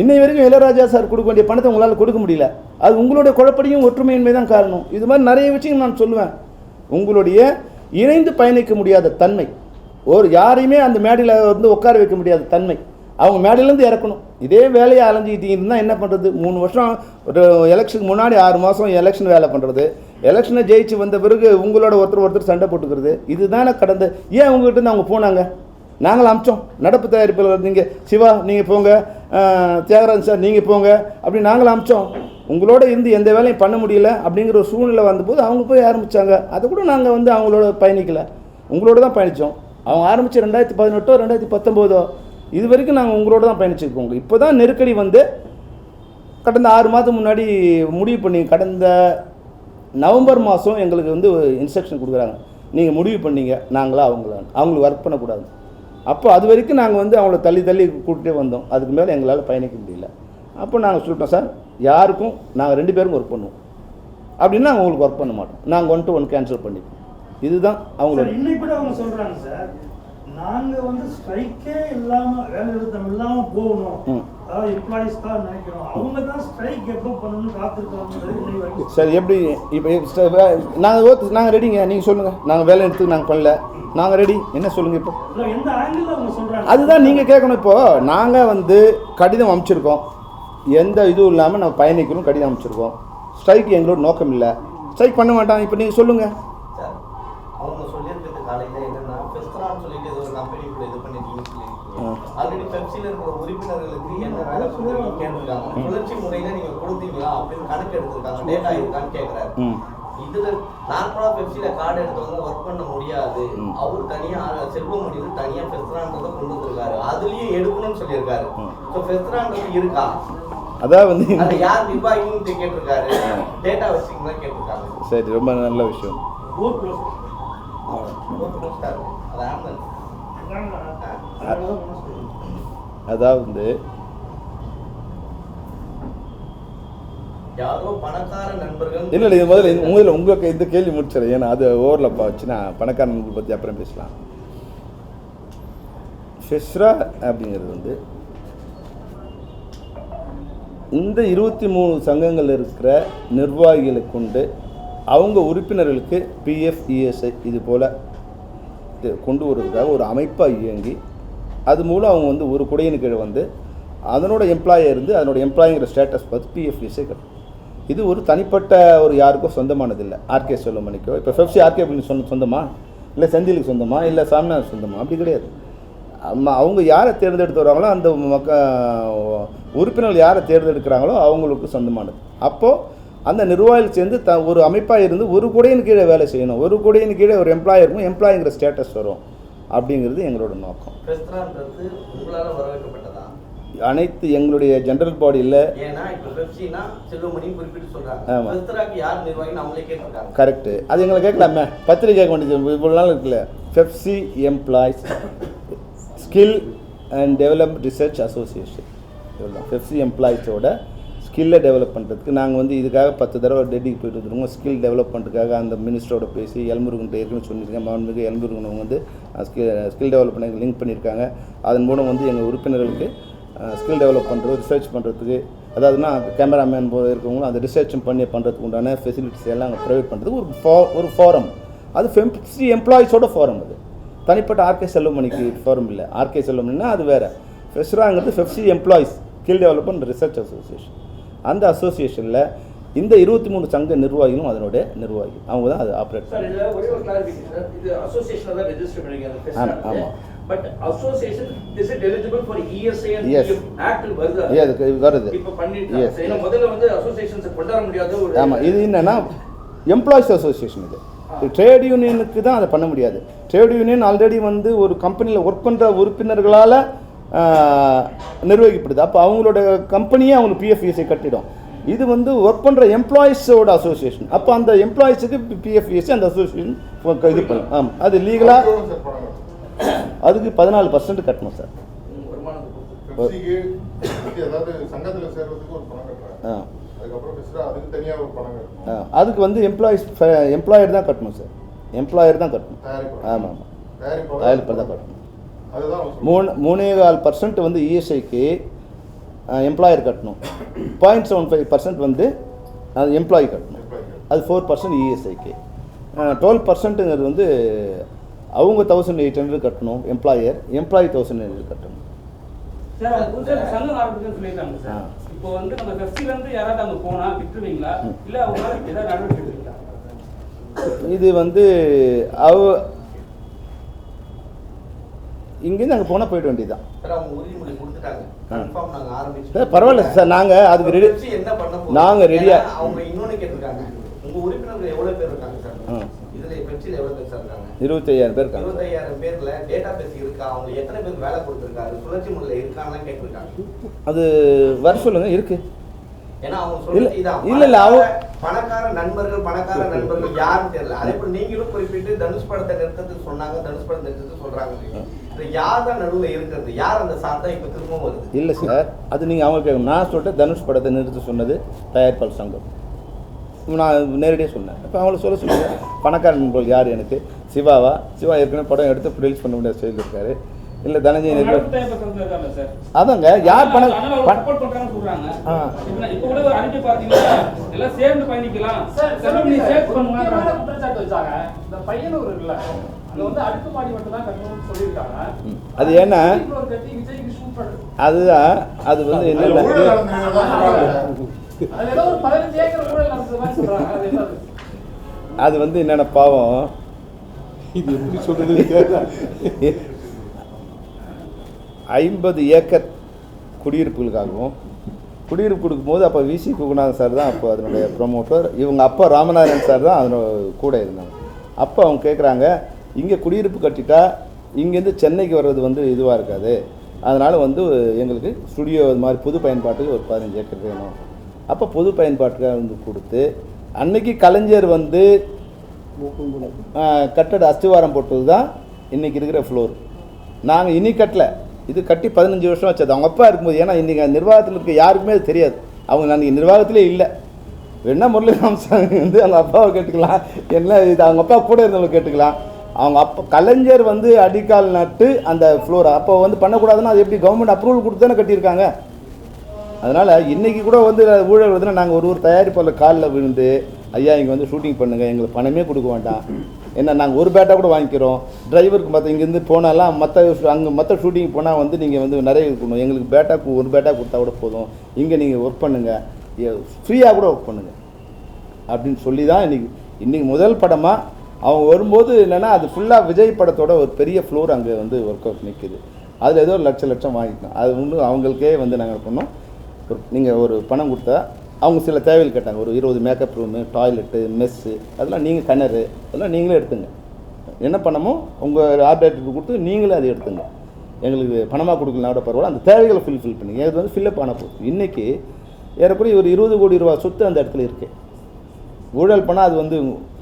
இன்னை வரைக்கும் இளையராஜா சார் கொடுக்க வேண்டிய பணத்தை உங்களால் கொடுக்க முடியல. அது உங்களுடைய குழப்படியும் ஒற்றுமையின்மை தான் காரணம். இது மாதிரி நிறைய விஷயங்கள் நான் சொல்லுவேன். உங்களுடைய இணைந்து பயணிக்க முடியாத தன்மை, யாரையுமே அந்த மேடையில் வந்து உட்கார வைக்க முடியாத தன்மை, அவங்க மேடையிலேருந்து இறக்கணும். இதே வேலையை அலைஞ்சிக்கிட்டு இருந்தால் என்ன பண்ணுறது? 3 வருஷம் ஒரு எலெக்ஷனுக்கு முன்னாடி 6 மாதம் எலெக்ஷன் வேலை பண்ணுறது, எலெக்ஷனை ஜெயிச்சு வந்த பிறகு உங்களோட ஒருத்தர் சண்டை போட்டுக்கிறது, இதுதானே கடந்த. ஏன் உங்கள்கிட்ட அவங்க போனாங்க? நாங்கள் அமிச்சோம். நடப்பு தயாரிப்பில் நீங்கள் சிவா நீங்கள் போங்க, தியாகராஜன் சார் நீங்கள் போங்க அப்படி நாங்கள் அமிச்சோம். உங்களோட இருந்து எந்த வேலையும் பண்ண முடியல அப்படிங்கிற ஒரு சூழ்நிலை வந்தபோது அவங்க போய் ஆரம்பித்தாங்க. அதை கூட நாங்கள் வந்து அவங்களோட பயணிக்கலை, உங்களோட தான் பயணித்தோம். அவங்க ஆரம்பித்து 2018 2019 இது வரைக்கும் நாங்கள் உங்களோட தான் பயணிச்சிருக்கோங்க. இப்போ தான் நெருக்கடி வந்து கடந்த 6 மாதம் முன்னாடி முடிவு பண்ணி, கடந்த நவம்பர் மாதம் எங்களுக்கு வந்து இன்ஸ்ட்ரக்ஷன் கொடுக்குறாங்க, நீங்கள் முடிவு பண்ணீங்க நாங்களா அவங்களுக்கு ஒர்க் பண்ணக்கூடாது. அப்போ அது வரைக்கும் நாங்கள் வந்து அவங்கள தள்ளி கூட்டிகிட்டே வந்தோம். அதுக்கு மேலே எங்களால் பயணிக்க முடியல. அப்போ நாங்கள் சொல்லிட்டோம், சார் யாருக்கும் நாங்கள் 2 பேரும் ஒர்க் பண்ணுவோம் அப்படின்னா நாங்கள் உங்களுக்கு ஒர்க் பண்ண மாட்டோம், நாங்கள் 1 to 1 கேன்சல் பண்ணிப்போம். இதுதான் அவங்களோட. இன்னைக்கு கூட அவங்க சொல்கிறாங்க, சார் நாங்கள் வந்து ஸ்ட்ரைக்கே இல்லாமல் வேலை நிறுத்தம் இல்லாமல் போகணும், அதாவது எம்ப்ளாயிஸ்க்காக நினைக்கிறோம், அவங்க தான் ஸ்ட்ரைக் எப்போ பண்ணணும்னு காத்திருக்காங்க. சரி, எப்படி இப்போ நாங்கள் ரெடிங்க, நீங்கள் சொல்லுங்கள். நாங்கள் வேலை நிறுத்தத்துக்கு நாங்கள் பண்ணல, நாங்கள் ரெடி, என்ன சொல்லுங்கள் இப்போ? எந்த ஆங்கிள் அவங்க சொல்கிறாங்க அதுதான் நீங்கள் கேட்கணும். இப்போது நாங்கள் வந்து கடிதம் அனுப்பிச்சிருக்கோம், எந்த இதுவும் இல்லாமல் நம்ம பயணிக்கணும், கடிதம் அனுப்பிச்சிருக்கோம். ஸ்ட்ரைக் எங்களோட நோக்கம் இல்லை, ஸ்ட்ரைக் பண்ண மாட்டாங்க. இப்போ நீங்கள் சொல்லுங்கள். அவங்க சொல்லியிருக்கிறது காலையில் என்னன்னா, ஃபெஸ்ட்ரான்னு சொல்லிட்டு ஏதோ ஒரு கம்பெனிக்குள்ள இது பண்ணிருக்கீங்கன்னு சொல்லியிருக்கீங்க. ஆல்ரெடி பெப்சியில் இருக்கிற உறுப்பினர்களுக்கு என்ன வேலை பண்ணுறீங்க கேட்டிருக்காங்க. சுழற்சி முறையில் நீங்கள் கொடுத்தீங்களா அப்படின்னு கணக்கு எடுத்திருக்காங்க, டேட்டா இருக்கான்னு கேட்குறாரு. இதுல நார்மலா பெப்சியில கார்டு எடுத்தவங்க ஒர்க் பண்ண முடியாது, அவரு தனியா செல்வமணியில தனியா ஃபெஸ்ட்ரான்றதை கொண்டு வந்திருக்காரு, அதுலயும் எடுக்கணும்னு சொல்லியிருக்காரு. ஸோ ஃபெஸ்ட்ரான்றது இருக்கா? அதான் வந்து அதை யார் நிர்வாகின்னு கேட்டிருக்காரு, டேட்டா வச்சிங்களா கேட்டிருக்காங்க. சரி, ரொம்ப நல்ல விஷயம். அதாவது யாரோ பணக்கார நண்பர்கள் இல்லை இது முதல்ல உங்களுக்கு இந்த கேள்வி முடிச்சிடறேன், ஏன்னா அது ஓவர்லப் ஆச்சுன்னா பணக்கார நண்பர்கள் பற்றி அப்புறம் பேசலாம். ஃபெஸ்ரா அப்படிங்கிறது வந்து இந்த 23 சங்கங்கள் இருக்கிற நிர்வாகிகளை கொண்டு அவங்க உறுப்பினர்களுக்கு பிஎஃப் இஎஸ்ஐ இது போல் கொண்டு வருவதற்காக ஒரு அமைப்பாக இயங்கி அது மூலம் அவங்க வந்து ஒரு குடையின் கீழே வந்து அதனோட எம்ப்ளாயர் இருந்து அதனோட எம்ப்ளாயிங்கிற ஸ்டேட்டஸ் பார்த்து பிஎஃப் இஎஸ்ஐ கட்டும். இது ஒரு தனிப்பட்ட ஒரு யாருக்கும் சொந்தமானதில்லை. ஆர்கே செல்வமணிக்கோ இப்போ பெப்சி ஆர்கே அப்படின்னு சொந்தமா, இல்லை செந்திலுக்கு சொந்தமா, இல்லை சாமிநாதன் சொந்தமா, அப்படி கிடையாது. அவங்க யாரை தேர்ந்தெடுத்து வராங்களோ அந்த உறுப்பினர்கள் யாரை தேர்ந்தெடுக்கிறாங்களோ அவங்களுக்கு சொந்தமானது. அப்போது அந்த நிர்வாகிகள் சேர்ந்து ஒரு அமைப்பாக இருந்து ஒரு குடையின் கீழே வேலை செய்யணும், ஒரு குடையின் கீழே ஒரு எம்ப்ளாயருக்கும் எம்ப்ளாயிங்கிற ஸ்டேட்டஸ் வரும் அப்படிங்கிறது எங்களோட நோக்கம். அனைத்து எங்களுடைய ஜெனரல் பாடியில் கரெக்டு, அது எங்களை கேட்கலாமே, பத்திரிகை கேட்க வேண்டியது இவ்வளோ நாள் இருக்குல்ல. Pepsi employees skill and development research association, இதுதான் பெப்சி எம்ப்ளாயிஸோட ஸ்கில்லை டெவலப் பண்ணுறதுக்கு நாங்கள் வந்து இதுக்காக 10 தடவை டெல்லிக்கு போயிட்டு வந்துருக்கோம். ஸ்கில் டெவலப் பண்ணுறதுக்காக அந்த மினிஸ்டரோட பேசி எல்முருகன்ட்ட ஏற்கனவே சொல்லியிருக்கேன். மாண்புமிகு எல்முருகன் வந்து ஸ்கில் டெவலப் பண்ண லிங்க் பண்ணியிருக்காங்க. அதன் மூலம் வந்து எங்கள் உறுப்பினர்களுக்கு ஸ்கில் டெவலப் பண்ணுறது, ரிசர்ச் பண்ணுறதுக்கு, அதாவதுனா கேமராமேன் போல இருக்கவங்களும் அந்த ரிசர்ச்சும் பண்ணி பண்ணுறதுக்கு உண்டான ஃபெசிலிட்டிஸ் எல்லாம் அங்கே ப்ரொவைட் பண்ணுறதுக்கு ஒரு ஃபாரம். அது பெப்சி எம்ப்ளாயிஸோட ஃபாரம். அது தனிப்பட்ட ஆர்கே செல்வமணிக்கு ஃபாரம் இல்லை. ஆர்கே செல்வமணினா அது வேறு. ஃபெஸ்ராங்கிறது FEFSI employees skill development research association. அந்த அசோசியேஷனில் இந்த 23 சங்க நிர்வாகிகளும் அதனுடைய நிர்வாகி அவங்க தான் அது ஆப்ரேட் பண்ணுறாங்க. ஆமாம். But association is it eligible for ESI and Yes. Act வருது. வருது. இப்ப பண்ணிட்டாங்க. ஏன்னா முதல்ல வந்து அசோசியேஷன்ஸ் கொண்டு வர முடியாத ஒரு. ஆமாம், இது என்னன்னா எம்ப்ளாயிஸ் அசோசியேஷன். இது ட்ரேட் யூனியனுக்கு தான் அதை பண்ண முடியாது. ட்ரேட் யூனியன் ஆல்ரெடி வந்து ஒரு கம்பெனியில் ஒர்க் பண்ணுற உறுப்பினர்களால் நிர்வகிக்கப்படுது. அப்போ அவங்களோட கம்பெனியே அவங்களுக்கு பிஎஃப்இஎஸ்ஐ கட்டிடும். இது வந்து ஒர்க் பண்ணுற எம்ப்ளாயிஸோட அசோசியேஷன். அப்போ அந்த எம்ப்ளாயிஸுக்கு பிஎஃப்இஎஸ்ஐ அந்த அசோசியேஷன் இது பண்ணும். ஆமாம், அது லீகலாக அதுக்கு 14% கட்டணும் சார். வருமானத்தை பொறுத்து. பெப்சிக்கு அதாவது சங்கத்துல சேர்றதுக்கு ஒரு பணம் கட்டுறாங்க. அதுக்கப்புறம் பெஸ்டா அதுக்கு தனியா ஒரு பணம் கட்டணும். அதுக்கு வந்து எம்ப்ளாயர் தான் கட்டணும் சார். எம்ப்ளாயர் தான் கட்டணும். ஆமாம் தயாரிப்பாளர் தான் கட்டணும். அதுதான் 3.25% வந்து இஎஸ்ஐக்கு எம்ப்ளாயர் கட்டணும். 0.75% வந்து அது எம்ப்ளாயி கட்டணும். அது 4% இஎஸ்ஐக்கு. 12%ங்கிறது வந்து அவங்க 1800 கட்டணும் எம்ப்ளாயி 1800 கட்டணும். சார் அது புதுசாக சங்கம் ஆரம்பிச்சுன்னு சொல்லியிருக்காங்க சார். இப்போ வந்து நம்ம ஃபெஸ்டிவல் இருந்து யாராவது அங்கே போனால் விட்டுருவீங்களா இல்லை அவங்களால ஏதாவது நடவடிக்கை எடுத்துக்கிட்டா? இது வந்து இங்கேருந்து அங்கே போனால் போயிட வேண்டியதுதான். பரவாயில்ல சார், நாங்கள் அதுக்கு ரெடி. நாங்கள் ரெடியாக அவங்க இன்னொன்று கேட்டிருக்காங்க, உங்கள் உறுப்பினர்கள் எவ்வளோ பேர் இருக்காங்க சார்? இதில் பெப்சியில் எவ்வளோ பேர் சார் இருக்காங்க? 25,000 பேர் இருக்காங்க. 25,000 பேரில் டேட்டா பேஸ் இருக்கா? அவங்க எத்தனை பேருக்கு வேலை கொடுத்துருக்காரு? சுழற்சி முறையில் இருக்கான்னு கேட்டிருக்காங்க. அது வர சொல்லுங்க. இருக்கு. ஏன்னா அவங்க சொல்லி இல்ல பணக்கார நண்பர்கள் யாருன்னு தெரியல. அதே போல நீங்களும் குறிப்பிட்டு தனுஷ் படத்தை நிறுத்தத்துக்கு சொன்னாங்க, தனுஷ் படத்தை நிறுத்தத்துக்கு சொல்றாங்க. யார் தான் நடுவில் இருக்கிறது? யார் அந்த சாத்தா இப்ப திரும்ப வருது? இல்ல சார், அது நீங்க அவங்க கேட்கணும். நான் சொல்லிட்டு தனுஷ் படத்தை நிறுத்த சொன்னது தயாரிப்பாளர் சங்கம். நான் நேரடியாக சொன்னேன். இப்போ அவங்கள சொல்லுங்க. பணக்கார நண்பர்கள் யார்? எனக்கு சிவா ஏற்கனவே படம் எடுத்து ரிலீஸ் பண்ண முடியாத ஸ்டைல் இருக்காரு. இல்ல தனஞ்சயன் அதாங்க யார் பணம் சப்போர்ட் பண்றாங்கன்னு சொல்றாங்க. இப்போ கூட ஒரு அனுப்பி பாத்தீங்கன்னா எல்லாம் சேர்ந்து பயணிக்கலாம். செலிபிரிட்டி சேவ் பண்ணுவாங்க குற்றச்சாட்டு வச்சாங்க. இந்த பையனூர் இல்ல அது வந்து அடுக்குமாடி மட்டும் தான் கட்டணும்னு சொல்லிருக்காங்க. அது ஏன்னா அதுதான் அது வந்து என்ன அது ஏதோ ஒரு 15 ஏக்கர் ஊழல் நடந்தது மாதிரி சொல்றாங்க. அது என்ன? அது வந்து என்னென்ன பாவம் இது எப்படி சொல்றது? 50 ஏக்கர் குடியிருப்புகளுக்காகவும் குடியிருப்பு கொடுக்கும்போது அப்போ விசி குகுநாதன் சார் தான் அப்போ அதனுடைய ப்ரொமோட்டர். இவங்க அப்பா ராமநாதன் சார் தான் அதனோட கூட இருந்தாங்க. அப்போ அவங்க கேட்குறாங்க, இங்கே குடியிருப்பு கட்டிட்டா இங்கேருந்து சென்னைக்கு வர்றது வந்து இதுவாக இருக்காது, அதனால் வந்து எங்களுக்கு ஸ்டுடியோ இது மாதிரி பொது பயன்பாட்டுக்கு ஒரு 15 ஏக்கர் வேணும். அப்போ பொது பயன்பாட்டுக்காக வந்து கொடுத்து அன்னைக்கு கலைஞர் வந்து கட்டட அஸ்திவாரம் போட்டது தான் இன்றைக்கி இருக்கிற ஃப்ளோர். நாங்கள் இனி கட்டல, இது கட்டி 15 வருஷம் வச்சது அவங்க அப்பா இருக்கும்போது. ஏன்னா இன்றைக்கி நிர்வாகத்தில் இருக்க யாருக்குமே அது தெரியாது. அவங்க அன்றைக்கி நிர்வாகத்திலே இல்லை. வேணா முரளிராமசாமி வந்து அவங்க அப்பாவை கேட்டுக்கலாம், என்ன இது அவங்க அப்பா கூட இருந்தவங்க கேட்டுக்கலாம். அவங்க அப்பா கலைஞர் வந்து அடிக்கால் நட்டு அந்த ஃப்ளோரை அப்போ வந்து பண்ணக்கூடாதுன்னா அது எப்படி கவர்மெண்ட் அப்ரூவல் கொடுத்து தானே கட்டியிருக்காங்க. அதனால் இன்றைக்கி கூட வந்து ஊழல் வருதுன்னா நாங்கள் ஒரு தயாரிப்பாளர் காலில் விழுந்து, ஐயா இங்கே வந்து ஷூட்டிங் பண்ணுங்கள், எங்களுக்கு பணமே கொடுக்க வேண்டாம், என்ன நாங்கள் ஒரு பேட்டா கூட வாங்கிக்கிறோம், டிரைவருக்கு மற்ற இங்கேருந்து போனாலாம் மற்ற ஷூட்டிங் போனால் வந்து நீங்கள் வந்து நிறைய இருக்கணும், எங்களுக்கு ஒரு பேட்டா கொடுத்தா கூட போதும், இங்கே நீங்கள் ஒர்க் பண்ணுங்கள், ஃப்ரீயாக கூட ஒர்க் பண்ணுங்கள் அப்படின்னு சொல்லி தான் இன்றைக்கி முதல் படமாக அவங்க வரும்போது என்னென்னா அது ஃபுல்லாக விஜய் படத்தோட ஒரு பெரிய ஃப்ளோர் அங்கே வந்து ஒர்க் அவுட் நிற்குது. அதில் ஏதோ லட்சம் வாங்கிட்டோம். அது வந்து அவங்களுக்கே வந்து நாங்கள் பண்ணோம். நீங்கள் ஒரு பணம் கொடுத்தா அவங்க சில தேவைகள் கேட்டாங்க, ஒரு 20 மேக்கப் ரூமு, டாய்லெட்டு, மெஸ்ஸு, அதெல்லாம் நீங்கள் கிணறு அதெல்லாம் நீங்களே எடுத்துங்க, என்ன பண்ணமோ உங்கள் ஆர்டர் கொடுத்து நீங்களே அதை எடுத்துங்க, எங்களுக்கு பணமாக கொடுக்கலாம் கூட பரவாயில்ல, அந்த தேவைகளை ஃபில் பண்ணுங்க. இது வந்து ஃபில்லப் ஆன போகுது. இன்றைக்கி ஏறக்குறைய ஒரு 20 கோடி ரூபா சொத்து அந்த இடத்துல இருக்குது. ஊழல் பண்ணால் அது வந்து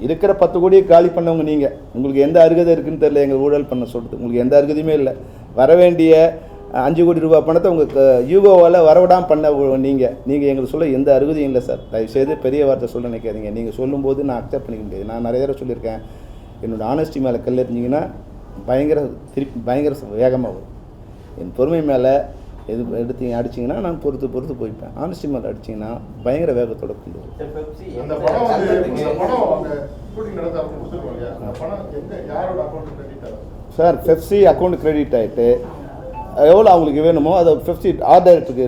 இருக்கிற 10 கோடியை காலி பண்ணவங்க நீங்கள். உங்களுக்கு எந்த அருகதை இருக்குதுன்னு தெரியல எங்கள் ஊழல் பண்ண சொல்கிறது. உங்களுக்கு எந்த அருகதையுமே இல்லை. வர வேண்டிய 5 கோடி ரூபா பணத்தை உங்கள் யூகோவால் வரவிடாமல் பண்ண நீங்கள் எங்களுக்கு சொல்ல எந்த அருகதையும் இல்லை சார். தயவுசெய்து பெரிய வார்த்தை சொல்ல நினைக்காதீங்க. நீங்கள் சொல்லும்போது நான் அக்செப்ட் பண்ணிக்க முடியாது. நான் நிறைய தடவை சொல்லியிருக்கேன், என்னோடய ஆனஸ்டி மேலே கல் எறிஞ்சிங்கன்னா பயங்கர வேகமாக வரும். என் பொறுமை மேலே எடுத்தீங்க அடிச்சிங்கன்னா நான் பொறுத்து போய்ப்பேன். ஆனஸ்டி மேலே அடிச்சிங்கன்னா பயங்கர வேகத்தோட கொண்டு வரும். சார் பெப்சி அக்கௌண்ட் கிரெடிட் ஆகிட்டு எவ்வளோ அவங்களுக்கு வேணுமோ அதை பெப்சி ஆர்டருக்கு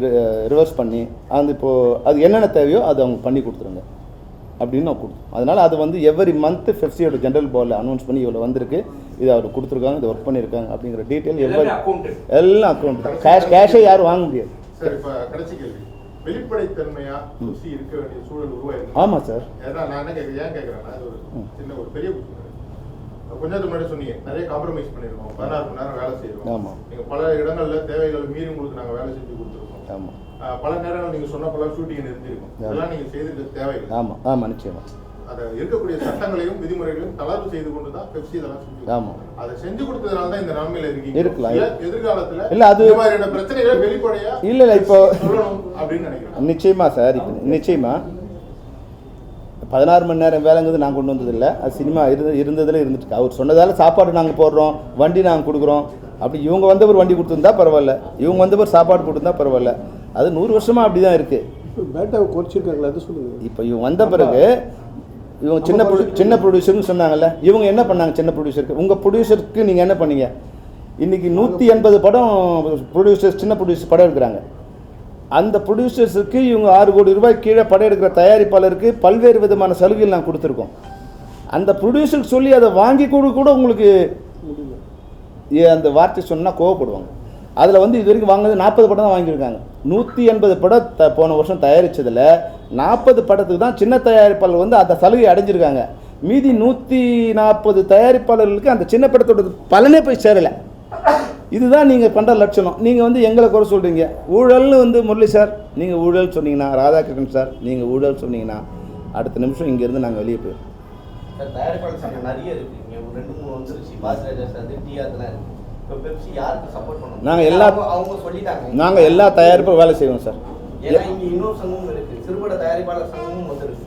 ரிவர்ஸ் பண்ணி அந்த இப்போது அது என்னென்ன தேவையோ அதை அவங்க பண்ணி கொடுத்துருங்க அப்படின்னு நான் கொடுத்தோம். அதனால் அது வந்து எவ்ரி மந்த்து பெப்சியோட ஜென்ரல் போர்டில் அனௌன்ஸ் பண்ணி இவ்வளோ வந்திருக்கு, இது அவர் கொடுத்துருக்காங்க, இது ஒர்க் பண்ணியிருக்காங்க அப்படிங்கிற டீட்டெயில் எல்லாம் அக்கௌண்ட் தான். கேஷே யாரும் வாங்க முடியாது. சார் இப்போ கடைசி கேள்வி, வெளிப்படைத்தன்மையா ருசி இருக்க வேண்டிய சூழல் உருவாயிருக்கு. ஆமாம் சார். ஏன்னா நான் என்ன கேட்குறேன்னா இது ஒரு சின்ன ஒரு பெரிய கொஞ்சம் முன்னாடி சொன்னீங்க நிறைய காம்ப்ரமைஸ் பண்ணியிருக்கோம், 16 மணி நேரம் வேலை செய்யறோம். ஆமாம். நீங்கள் பல இடங்களில் தேவைகளை மீறி உங்களுக்கு நாங்கள் வேலை செஞ்சு கொடுத்துருக்கோம். ஆமாம். பல நேரங்கள் நீங்கள் சொன்ன பல ஷூட்டிங் நிறுத்திருக்கோம். இதெல்லாம் நீங்கள் செய்திருக்க தேவையில்லை. ஆமாம் நிச்சயமாக. அதை இருக்கக்கூடிய சட்டங்களையும் விதிமுறைகளையும் தளர்வு செய்து கொண்டு தான் பெப்சி இதெல்லாம் செஞ்சு ஆமாம் அதை செஞ்சு கொடுத்ததுனால தான் இந்த நிலைமையில இருக்கீங்க. இருக்கலாம். எதிர்காலத்துல இல்ல, அது இந்த மாதிரியான பிரச்சனைகளை வெளிப்படையா இல்ல இப்போ சொல்லணும் அப்படின்னு நினைக்கிறேன். நிச்சயமா சார். இப்போ நிச்சயமா 16 மணி நேரம் வேலைங்கிறது நான் கொண்டு வந்ததில்லை. அது சினிமா இருந்ததில் இருந்துட்டு அவர் சொன்னதால சாப்பாடு நாங்கள் போடுறோம், வண்டி நாங்கள் கொடுக்குறோம். அப்படி இவங்க வந்தவர் வண்டி கொடுத்துருந்தா பரவாயில்ல, இவங்க வந்தவர் சாப்பாடு போட்டுருந்தா பரவாயில்ல. அது 100 வருஷமாக அப்படி தான் இருக்குது. பேட்டாவை குறைச்சிருக்காங்களா அது சொல்லுங்கள். இப்போ இவங்க வந்த பிறகு இவங்க சின்ன ப்ரொடியூசர்னு சொன்னாங்கல்ல, இவங்க என்ன பண்ணாங்க? சின்ன ப்ரொடியூசருக்கு உங்கள் ப்ரொடியூசருக்கு நீங்கள் என்ன பண்ணீங்க? இன்றைக்கி 180 படம் ப்ரொடியூசர்ஸ் சின்ன ப்ரொடியூசர் படம் எடுக்கிறாங்க. அந்த ப்ரொடியூசர்ஸுக்கு இவங்க 6 கோடி ரூபாய் கீழே படம் எடுக்கிற தயாரிப்பாளருக்கு பல்வேறு விதமான சலுகைகள் நாங்கள் கொடுத்துருக்கோம். அந்த ப்ரொடியூசருக்கு சொல்லி அதை வாங்கி கூட உங்களுக்கு அந்த வார்த்தை சொன்னால் கோவப்படுவாங்க. அதில் வந்து இது வரைக்கும் வாங்கினது 40 படம் தான் வாங்கியிருக்காங்க. 180 படம் போன வருஷம் தயாரித்ததில் 40 படத்துக்கு தான் சின்ன தயாரிப்பாளர் வந்து அந்த சலுகை அடைஞ்சிருக்காங்க. மீதி 140 தயாரிப்பாளர்களுக்கு அந்த சின்ன படத்தோட பலனே போய் சேரலை. இதுதான் நீங்கள் பண்ணுற லட்சணம். நீங்கள் வந்து எங்களை குறை சொல்கிறீங்க. ஊழல்னு வந்து முரளி சார் நீங்கள் ஊழல் சொன்னீங்கன்னா, ராதாகிருஷ்ணன் சார் நீங்கள் ஊழல் சொன்னீங்கன்னா, அடுத்த நிமிஷம் இங்கேருந்து நாங்கள் வெளியே போயிடுவோம். சார் தயாரிப்பாளர் சங்கம் நிறைய இருக்குது. இங்கே 2-3 வந்துருச்சு. பாஸ்ராஜா சார், டிஆர்லாம் இருக்குது. இப்போ பெப்சி யாருக்கு சப்போர்ட் பண்ணணும்? அவங்க சொல்லிட்டாங்க. நாங்கள் எல்லா தயாரிப்பும் வேலை செய்வோம் சார். ஏன்னா இங்கே இன்னொரு சங்கமும் இருக்குது, சிறுபட தயாரிப்பாளர் சங்கமும் வந்துருக்கு.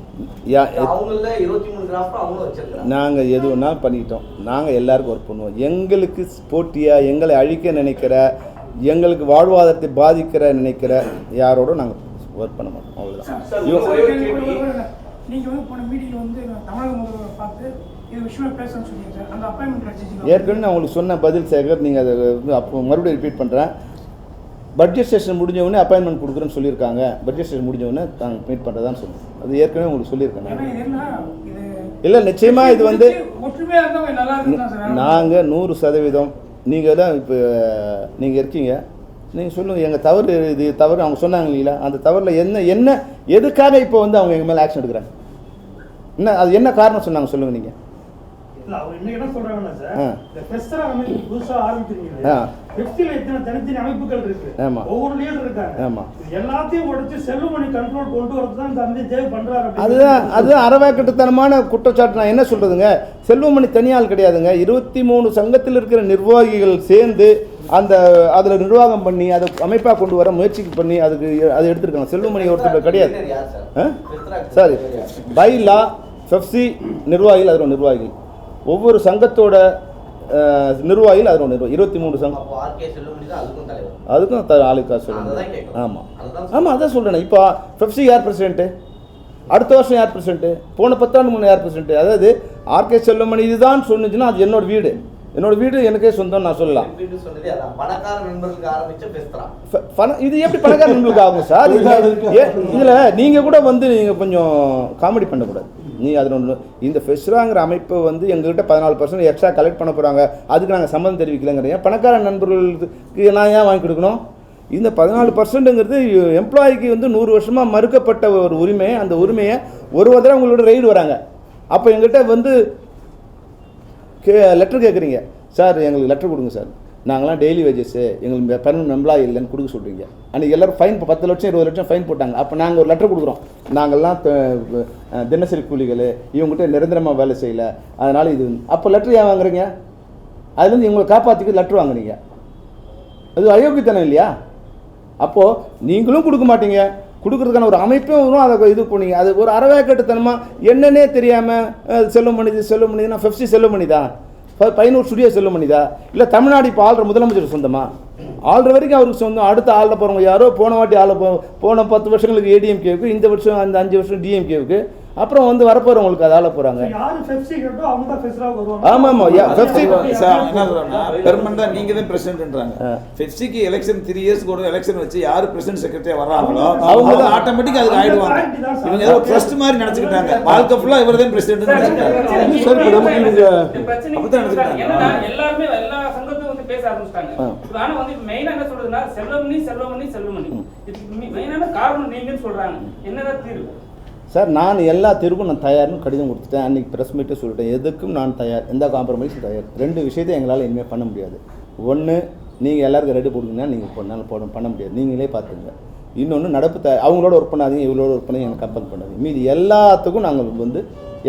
அவங்கள 23 கிராஃப்ட் அவங்களும் வச்சிருக்காங்க. நாங்கள் எது வேணாலும் பண்ணிக்கிட்டோம். நாங்கள் எல்லாருக்கும் ஒர்க் பண்ணுவோம். எங்களுக்கு போட்டியாக எங்களை அழிக்க நினைக்கிற, எங்களுக்கு வாழ்வாதாரத்தை பாதிக்கிற நினைக்கிற யாரோடும் நாங்கள் ஒர்க் பண்ண மாட்டோம். அவ்வளோதான். நீங்கள் வந்து போன மீட்டிங்கில் வந்து தமிழக முதல்வரை பார்த்து இது விஷயமா பேசணும்னு சொன்னீங்க சார். அந்த அப்பாயின்மெண்ட் வச்சுருக்கீங்க. ஏற்கனவே நான் உங்களுக்கு சொன்ன பதில் சேகர், நீங்கள் அதை வந்து அப்போ மறுபடியும் ரிப்பீட் பண்ணுறேன். பட்ஜெட் செஷன் முடிஞ்சவொடனே அப்பாயின்மெண்ட் கொடுக்குறேன்னு சொல்லியிருக்காங்க. பட்ஜெட் செஷன் முடிஞ்சவொடனே நாங்கள் மீட் பண்ணுறதான்னு சொல்லுவோம். அது ஏற்கனவே உங்களுக்கு சொல்லியிருக்கேன். இல்லை நிச்சயமாக இது வந்து நாங்கள் 100% நீங்கள் தான் இப்போ நீங்கள் இருக்கீங்க. நீங்கள் சொல்லுங்கள் எங்கள் தவறு இது தவறு அவங்க சொன்னாங்க இல்லைங்களா, அந்த தவறில் என்ன எதுக்காக இப்போ வந்து அவங்க எங்கள் மேலே ஆக்ஷன் எடுக்கிறாங்க? அது என்ன காரணம் சொன்னாங்க சொல்லுங்கள் நீங்கள். இல்ல அவர் என்ன சொல்றாங்கன்னா சார், இந்த ஃபெஸ்டரா அமைப்பு புதுசா ஆரம்பிக்கிறீங்க. பெப்சில இத்தனை தனித்தனி அமைப்புகள் இருக்கு, ஒவ்வொரு லீடர் இருக்காங்க. எல்லாத்தையும் உடைச்சு செல்வமணி கண்ட்ரோல் கொண்டு வரது தான் இந்த அஞ்சு தேவை பண்றாரு. அதுதான் அறவாக்கட்டுத்தனமான குற்றச்சாட்டு. நான் என்ன சொல்றதுங்க, செல்வமணி தனியால் கிடையாதுங்க. 23 சங்கத்தில் இருக்கிற நிர்வாகிகள் சேர்ந்து அதில் நிர்வாகம் பண்ணி அதை அமைப்பாக கொண்டு வர முயற்சிக்கு பண்ணி அதை எடுத்துருக்காங்க. செல்வமணி ஒருத்தர் கிடையாது. சரி, பைலா பெப்சி நிர்வாகிகள் அதில் நிர்வாகிகள், ஒவ்வொரு சங்கத்தோட நிர்வாகிகள் அதில் நிர்வாகி 23 சங்கம். அதுக்கும் ஆளுக்கா சொல்லுங்க. ஆமாம் ஆமாம், அதான் சொல்கிறேன். இப்போ பெப்சி யார் பிரசிடென்ட்டு, அடுத்த வருஷம் யார் பிரசிடென்ட்டு, போன 10 ஆண்டு முன்னே யார் பிரசிடென்ட்டு? அதாவது ஆர்கே செல்வமணி இதுதான் சொன்னிச்சுன்னா அது என்னோட வீடு எனக்கே சொந்தம் நான் சொல்லலாம். இது எப்படி பணக்கார நண்பர்களுக்கு ஆகும் சார்? இதில் நீங்கள் கூட வந்து நீங்கள் கொஞ்சம் காமெடி பண்ணக்கூடாது. அதில் ஒன்று, இந்த ஃபெஸ்ராங்கிற அமைப்பு வந்து எங்ககிட்ட 14% எக்ஸ்ட்ரா கலெக்ட் பண்ண போகிறாங்க, அதுக்கு நாங்கள் சம்மந்தம் தெரிவிக்கலைங்கிறீங்க. பணக்கார நண்பர்களுக்கு நான் ஏன் வாங்கி கொடுக்கணும்? இந்த 14%ங்கிறது எம்ப்ளாய்க்கு வந்து 100 வருஷமாக மறுக்கப்பட்ட ஒரு உரிமை. அந்த உரிமையை ஒரு தடவை உங்களோட ரெய்டு வராங்க. அப்போ எங்கிட்ட வந்து லெட்டர் கேட்குறீங்க, சார் எங்களுக்கு லெட்டர் கொடுங்க சார், நாங்களாம் டெய்லி வேஜஸ்ஸு எங்களுக்கு பர்மனன்ட் எம்ப்ளாயி இல்லைன்னு கொடுக்க சொல்கிறீங்க. அன்றைக்கி எல்லோரும் ஃபைன் 10 லட்சம் 20 லட்சம் ஃபைன் போட்டாங்க. அப்போ நாங்கள் ஒரு லெட்டர் கொடுக்குறோம், நாங்கள்லாம் தினசரி கூலிகள், இவங்ககிட்ட நிரந்தரமாக வேலை செய்யலை, அதனால் இது. அப்போ லெட்டர் ஏன் வாங்குறீங்க? அதுலேருந்து இவங்களை காப்பாற்றிக்க லெட்டர் வாங்குறீங்க. அது அயோக்கியத்தனம் இல்லையா? அப்போது நீங்களும் கொடுக்க மாட்டீங்க, கொடுக்குறதுக்கான ஒரு அமைப்பும் வரும், அதை இது பண்ணீங்க. அது ஒரு அறவேக்கட்டுத்தனமாக என்னன்னே தெரியாமல் செல்வமணினா பெப்சி செல்வமணிதா, 500 ஸ்டுடியோ செல்வமணிதா, இல்லை தமிழ்நாடு இப்போ ஆள்ற முதலமைச்சர் சொந்தமா? ஆள்ற வரைக்கும் அவருக்கு சொந்தம். அடுத்த ஆளில் போகிறவங்க யாரோ போன வாட்டி போன 10 வருஷங்களுக்கு ஏடிஎம்கேவுக்கு, இந்த வருஷம் அந்த 5 வருஷம் டிஎம்கேவுக்கு, அப்புறம் வந்து வரப்போறவங்களுக்கு அதால போறாங்க. ஆமா ஆமா, பெப்சி என்ன சொல்றாங்க, பெர்மனண்டா நீங்க தான் பிரசிடென்ட்ன்றாங்க. பெப்சிக்கு எலெக்ஷன் 3 இயர்ஸ் கூட எலெக்ஷன் வச்சு யாரு பிரசிடென்ட் செக்ரட்டரியா வர்றாங்களோ அவங்க ஆட்டோமேட்டிக்கா அதுக்கு ஆயிடுவாங்க. இவங்க ஏதோ ட்ரஸ்ட் மாதிரி நினைச்சுக்கிட்டாங்க, வாழ்க்கை ஃபுல்லா இவர் தான் பிரசிடென்ட் நினைச்சுக்கிட்டாங்க. சார் இப்போ நமக்கு நீங்க அப்படிதான் நினைச்சுக்கிட்டாங்க. எல்லாருமே எல்லா சங்கத்தும் வந்து பேச ஆரம்பிச்சிட்டாங்க. ஆனா வந்து மெயினா என்ன சொல்றதுன்னா செல்வமணி இதுக்கு மெயினான காரணம் நீங்கன்னு சொல்றாங்க. என்னதான் தீர்வு சார்? நான் எல்லா தீர்வுக்கும் நான் தயார்னு கடிதம் கொடுத்துட்டேன். அன்றைக்கி ப்ரெஸ் மீட்டே சொல்லிட்டேன், எதுக்கும் நான் தயார், எந்த காம்ப்ரமைஸும் தயார். 2 விஷயத்தை எங்களால் இனிமேல் பண்ண முடியாது. ஒன்று, நீங்கள் எல்லாருக்கும் ரெடி போடுங்கன்னா நீங்கள் பண்ண முடியாது, நீங்களே பார்த்துங்க. இன்னொன்று, அவங்களோட ஒர்க் பண்ணாதீங்க, இவங்களோட ஒர்க் பண்ணி எனக்கு கம்பல் பண்ணாதீங்க. மீதி எல்லாத்துக்கும் நாங்கள் வந்து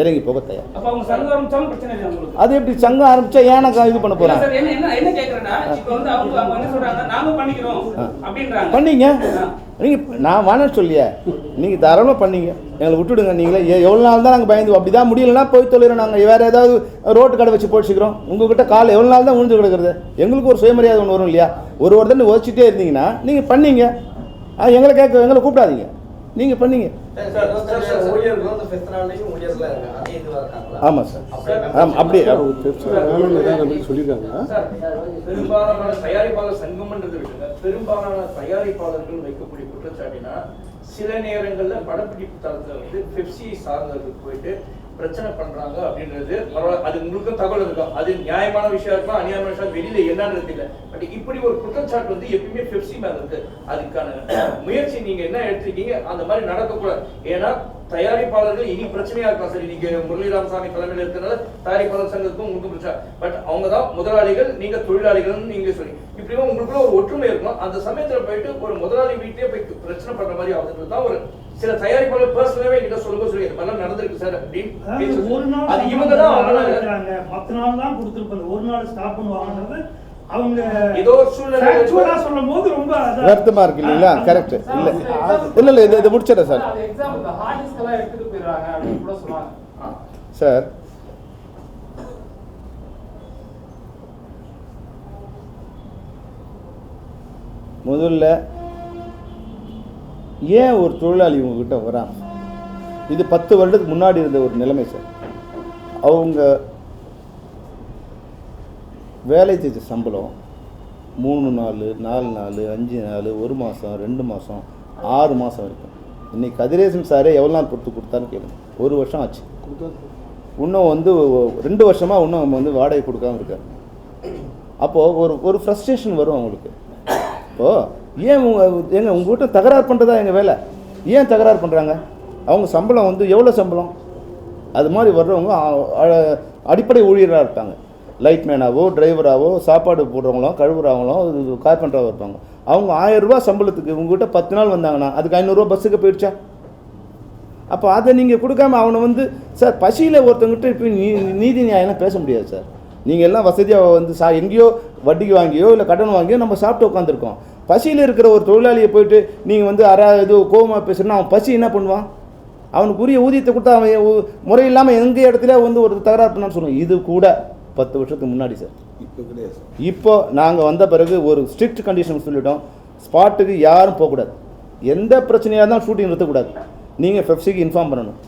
இறங்கி போக தயார். அப்ப அவங்க சங்கம் ஆரம்பிச்சாலும் பிரச்சனை இல்லை உங்களுக்கு. அது எப்படி சங்கம் ஆரம்பிச்சா ஏன் இது பண்ண போறாங்க? சார் என்ன கேக்குறேன்னா இப்போ வந்து அவங்க என்ன சொல்றாங்க, நாங்க பண்ணிக்கிறோம் அப்படின்றாங்க. பண்ணீங்க நீங்க, நான் வேணாம் சொல்லியே, நீங்க தாராளமாக பண்ணீங்க, எங்களை விட்டுடுங்க. நீங்களே எவ்வளோ நாள் தான் நாங்கள் பயந்து, அப்படி தான் முடியலன்னா போய் தொழிறோம். நாங்கள் வேறு ஏதாவது ரோட்டு கடை வச்சு போச்சுக்கிறோம். உங்ககிட்ட கால் எவ்வளோ நாள் தான் உழுந்து கிடக்குறது? எங்களுக்கு ஒரு சுயமரியாதை ஒன்று வரும் இல்லையா? ஒருத்தர் ஒழிச்சிட்டே இருந்தீங்கன்னா நீங்கள் பண்ணீங்க, எங்களை கூப்பிடாதீங்க, நீங்கள் பண்ணீங்க. ஆமாம் சார், அப்படியே சொல்லியிருக்காங்க. பெரும்பாலான தயாரிப்பாளர் சங்கம்ன்றது விட்டுங்க, பெரும்பாலான தயாரிப்பாளர்கள் வைக்கக்கூடிய குற்றச்சாட்டினா சில நேரங்கள்ல படப்பிடிப்பு தளத்துல வந்து பெப்சி சார்ந்தவர்கள் போயிட்டு பிரச்சனை பண்றாங்க அப்படின்றது அது உங்களுக்கும் தகவல் இருக்கும். அது நியாயமான விஷயம் இருக்கும், அநியாயமான விஷயம் வெளியில என்னன்றது தெரியல. பட் இப்படி ஒரு குற்றச்சாட்டு வந்து எப்பயுமே பெப்சி மேல இருக்கு. அதுக்கான முயற்சி நீங்க என்ன எடுத்துருக்கீங்க? அந்த மாதிரி நடக்கக்கூடாது. ஏன்னா தயாரிப்பாளர்கள் இனி பிரச்சனையா இருக்கலாம். சரி, நீங்க முரளி ராமசாமி தலைமையில் இருக்கிறனால தயாரிப்பாளர் சங்கத்துக்கும் உங்களுக்கு பிரச்சனை. பட் அவங்க தான் முதலாளிகள், நீங்க தொழிலாளிகள் நீங்க சொல்லி இப்படியும் உங்களுக்குள்ள ஒரு ஒற்றுமை இருக்கும். அந்த சமயத்துல போயிட்டு ஒரு முதலாளி வீட்டையே போய் பிரச்சனை பண்ற மாதிரி ஆகுதுன்றது தான் ஒரு சில தயாரிப்பாளர் பர்சனலாவே என்கிட்ட சொல்லி இது மாதிரி நடந்திருக்கு சார் அப்படின்னு. ஒரு நாள் அது இவங்க தான் அவங்க 10 நாள் தான் கொடுத்துருப்பாங்க, ஒரு நாள் ஸ்டாப் பண்ணுவாங்கன்றது அவங்க ஏதோ சூழ்நிலை சொல்லும்போது ரொம்ப வருத்தமா இருக்கு இல்லைங்களா? கரெக்ட். இல்ல இதை முடிச்சிடறேன் சார். சார், முதல்ல ஏன் ஒரு தொழிலாளி உங்ககிட்ட வராங்க? இது 10 வருடத்துக்கு முன்னாடி இருந்த ஒரு நிலைமை சார். அவங்க வேலை செஞ்ச சம்பளம் 3 நாள், 4 நாள், 5 நாள், 1 மாதம், 2 மாதம், 6 மாதம் வரைக்கும். இன்னைக்கு கதிரேசன் சாரே எவ்வளோ நாள் கொடுத்தான்னு கேளுங்க. 1 வருஷம் ஆச்சு. இன்னும் 2 வருஷமாக இன்னும் வாடகை கொடுக்காம இருக்காரு. அப்போது ஒரு ஃப்ரஸ்ட்ரேஷன் வரும் அவங்களுக்கு. இப்போது ஏன் உங்கள்கிட்ட தகராறு பண்ணுறதா எங்கள் வேலை? ஏன் தகராறு பண்ணுறாங்க? அவங்க சம்பளம் எவ்வளோ சம்பளம்? அது மாதிரி வர்றவங்க அடிப்படை ஊழியராக இருப்பாங்க. லைட் மேனாவோ, டிரைவராகவோ, சாப்பாடு போடுறவங்களோ, கழுவுறவங்களோ, கார்பெண்டராக இருப்பாங்க. அவங்க 1000 ரூபா சம்பளத்துக்கு உங்கள்கிட்ட 10 நாள் வந்தாங்கன்னா அதுக்கு 500 ரூபா பஸ்ஸுக்கு போயிடுச்சா? அப்போ அதை நீங்கள் கொடுக்காம அவனை சார் பசியில் ஒருத்தங்கிட்ட இப்போ நீதி நியாயம்லாம் பேச முடியாது சார். நீங்கள் எல்லாம் வசதியாக எங்கேயோ வட்டிக்கு வாங்கியோ இல்லை கடன் வாங்கியோ நம்ம சாப்பிட்டு உட்காந்துருக்கோம். பசியில் இருக்கிற ஒரு தொழிலாளியை போயிட்டு நீங்கள் ஏதோ கோபமாக பேசுகிறேன்னா அவன் பசி என்ன பண்ணுவான்? அவனுக்கு உரிய ஊதியத்தை கொடுத்தா அவன் முறை இல்லாமல் எங்கள் இடத்துல ஒரு தகராறு பண்ணான்னு சொல்லுவாங்க. இது கூட 10 வருஷத்துக்கு முன்னாடி சார். இப்போ நாங்கள் வந்த பிறகு ஒரு ஸ்ட்ரிக்ட் கண்டிஷன் சொல்லிட்டோம். ஸ்பாட்டுக்கு யாரும் போகக்கூடாது. எந்த பிரச்சனையாக இருந்தாலும் ஷூட்டிங் நிறுத்தக்கூடாது. நீங்கள் பெப்சிக்கு இன்ஃபார்ம் பண்ணணும்.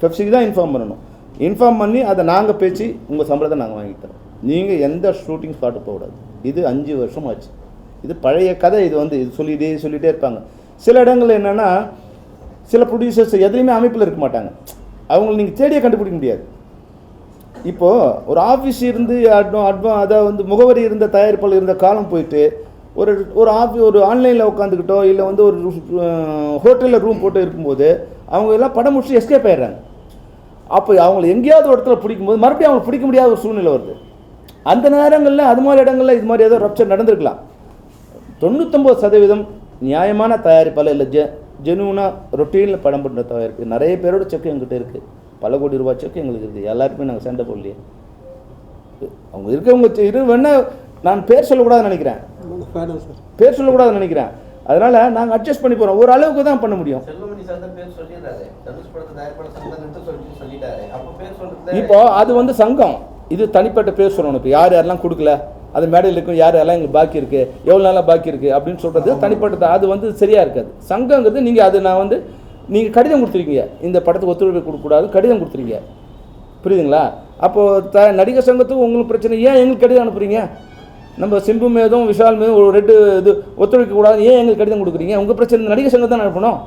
பெப்சிக்கு தான் இன்ஃபார்ம் பண்ணணும். இன்ஃபார்ம் பண்ணி அதை நாங்கள் பேச்சு உங்கள் சம்பளத்தை நாங்கள் வாங்கி தரோம். நீங்கள் எந்த ஷூட்டிங் ஸ்பாட்டு போகக்கூடாது. இது 5 வருஷம் ஆச்சு. இது பழைய கதை. இது சொல்லிகிட்டே இருப்பாங்க. சில இடங்கள் என்னென்னா சில ப்ரொடியூசர்ஸ் எதுலேயுமே அமைப்பில் இருக்க மாட்டாங்க. அவங்களை நீங்கள் தேடியே கண்டுபிடிக்க முடியாது. இப்போது ஒரு ஆஃபீஸ் இருந்து அதாவது முகவரி இருந்த தயாரிப்பாளர் இருந்த காலம் போயிட்டு ஒரு ஆன்லைனில் உட்காந்துக்கிட்டோ இல்லை ஒரு ஹோட்டலில் ரூம் போட்டு இருக்கும்போது அவங்க எல்லாம் படம் முடிச்சு எஸ்கேப் ஆயிடுறாங்க. அப்போ அவங்கள எங்கேயாவது ஒரு இடத்துல பிடிக்கும்போது மறுபடியும் அவங்களை பிடிக்க முடியாத ஒரு சூழ்நிலை வருது. அந்த நேரங்களில் அது மாதிரி இடங்களில் இது மாதிரி ஏதோ ரப்சர் நடந்திருக்கலாம். 99% நியாயமான தயாரிப்பால் இல்லை ஜெனுவனாக ரொட்டீனில் படம் பண்ணுற தயாரிப்பு நிறைய பேரோட செக் எங்கிட்ட இருக்குது. பல கோடி ரூபாய் செக் எங்களுக்கு இருக்குது. எல்லாருக்குமே நாங்கள் சண்டை போடலையே. அவங்க இருக்கவங்க வேணால் நான் பேர் சொல்லக்கூடாதுன்னு நினைக்கிறேன். அதனால் நாங்கள் அட்ஜஸ்ட் பண்ணி போகிறோம். ஒரு அளவுக்கு தான் பண்ண முடியும். இப்போ அது சங்கம். இது தனிப்பட்ட பேர் சொல்லணும். இப்போ யாரெல்லாம் கொடுக்கல, அது மேடையில் இருக்கும், யாரெல்லாம் எங்களுக்கு பாக்கி இருக்குது, எவ்வளோ நாளாக பாக்கி இருக்குது அப்படின்னு சொல்கிறது தனிப்பட்டது. அது சரியாக இருக்காது. சங்கங்கிறது நீங்கள் நான் நீங்கள் கடிதம் கொடுத்துருக்கீங்க, இந்த படத்துக்கு ஒத்துழைப்பு கொடுக்கக்கூடாது கடிதம் கொடுத்துருக்கீங்க, புரியுதுங்களா? அப்போது நடிகர் சங்கத்துக்கு உங்களுக்கு பிரச்சனை, ஏன் எங்களுக்கு கடிதம் அனுப்புறீங்க? நம்ம சிம்பு மீதும் விஷால் மீதும் ஒரு ரெட்டு ஒத்துழைக்க கூடாது, ஏன் எங்களுக்கு கடிதம் கொடுக்குறீங்க? உங்கள் பிரச்சனை நடிகர் சங்கம் தான் அனுப்பணும்.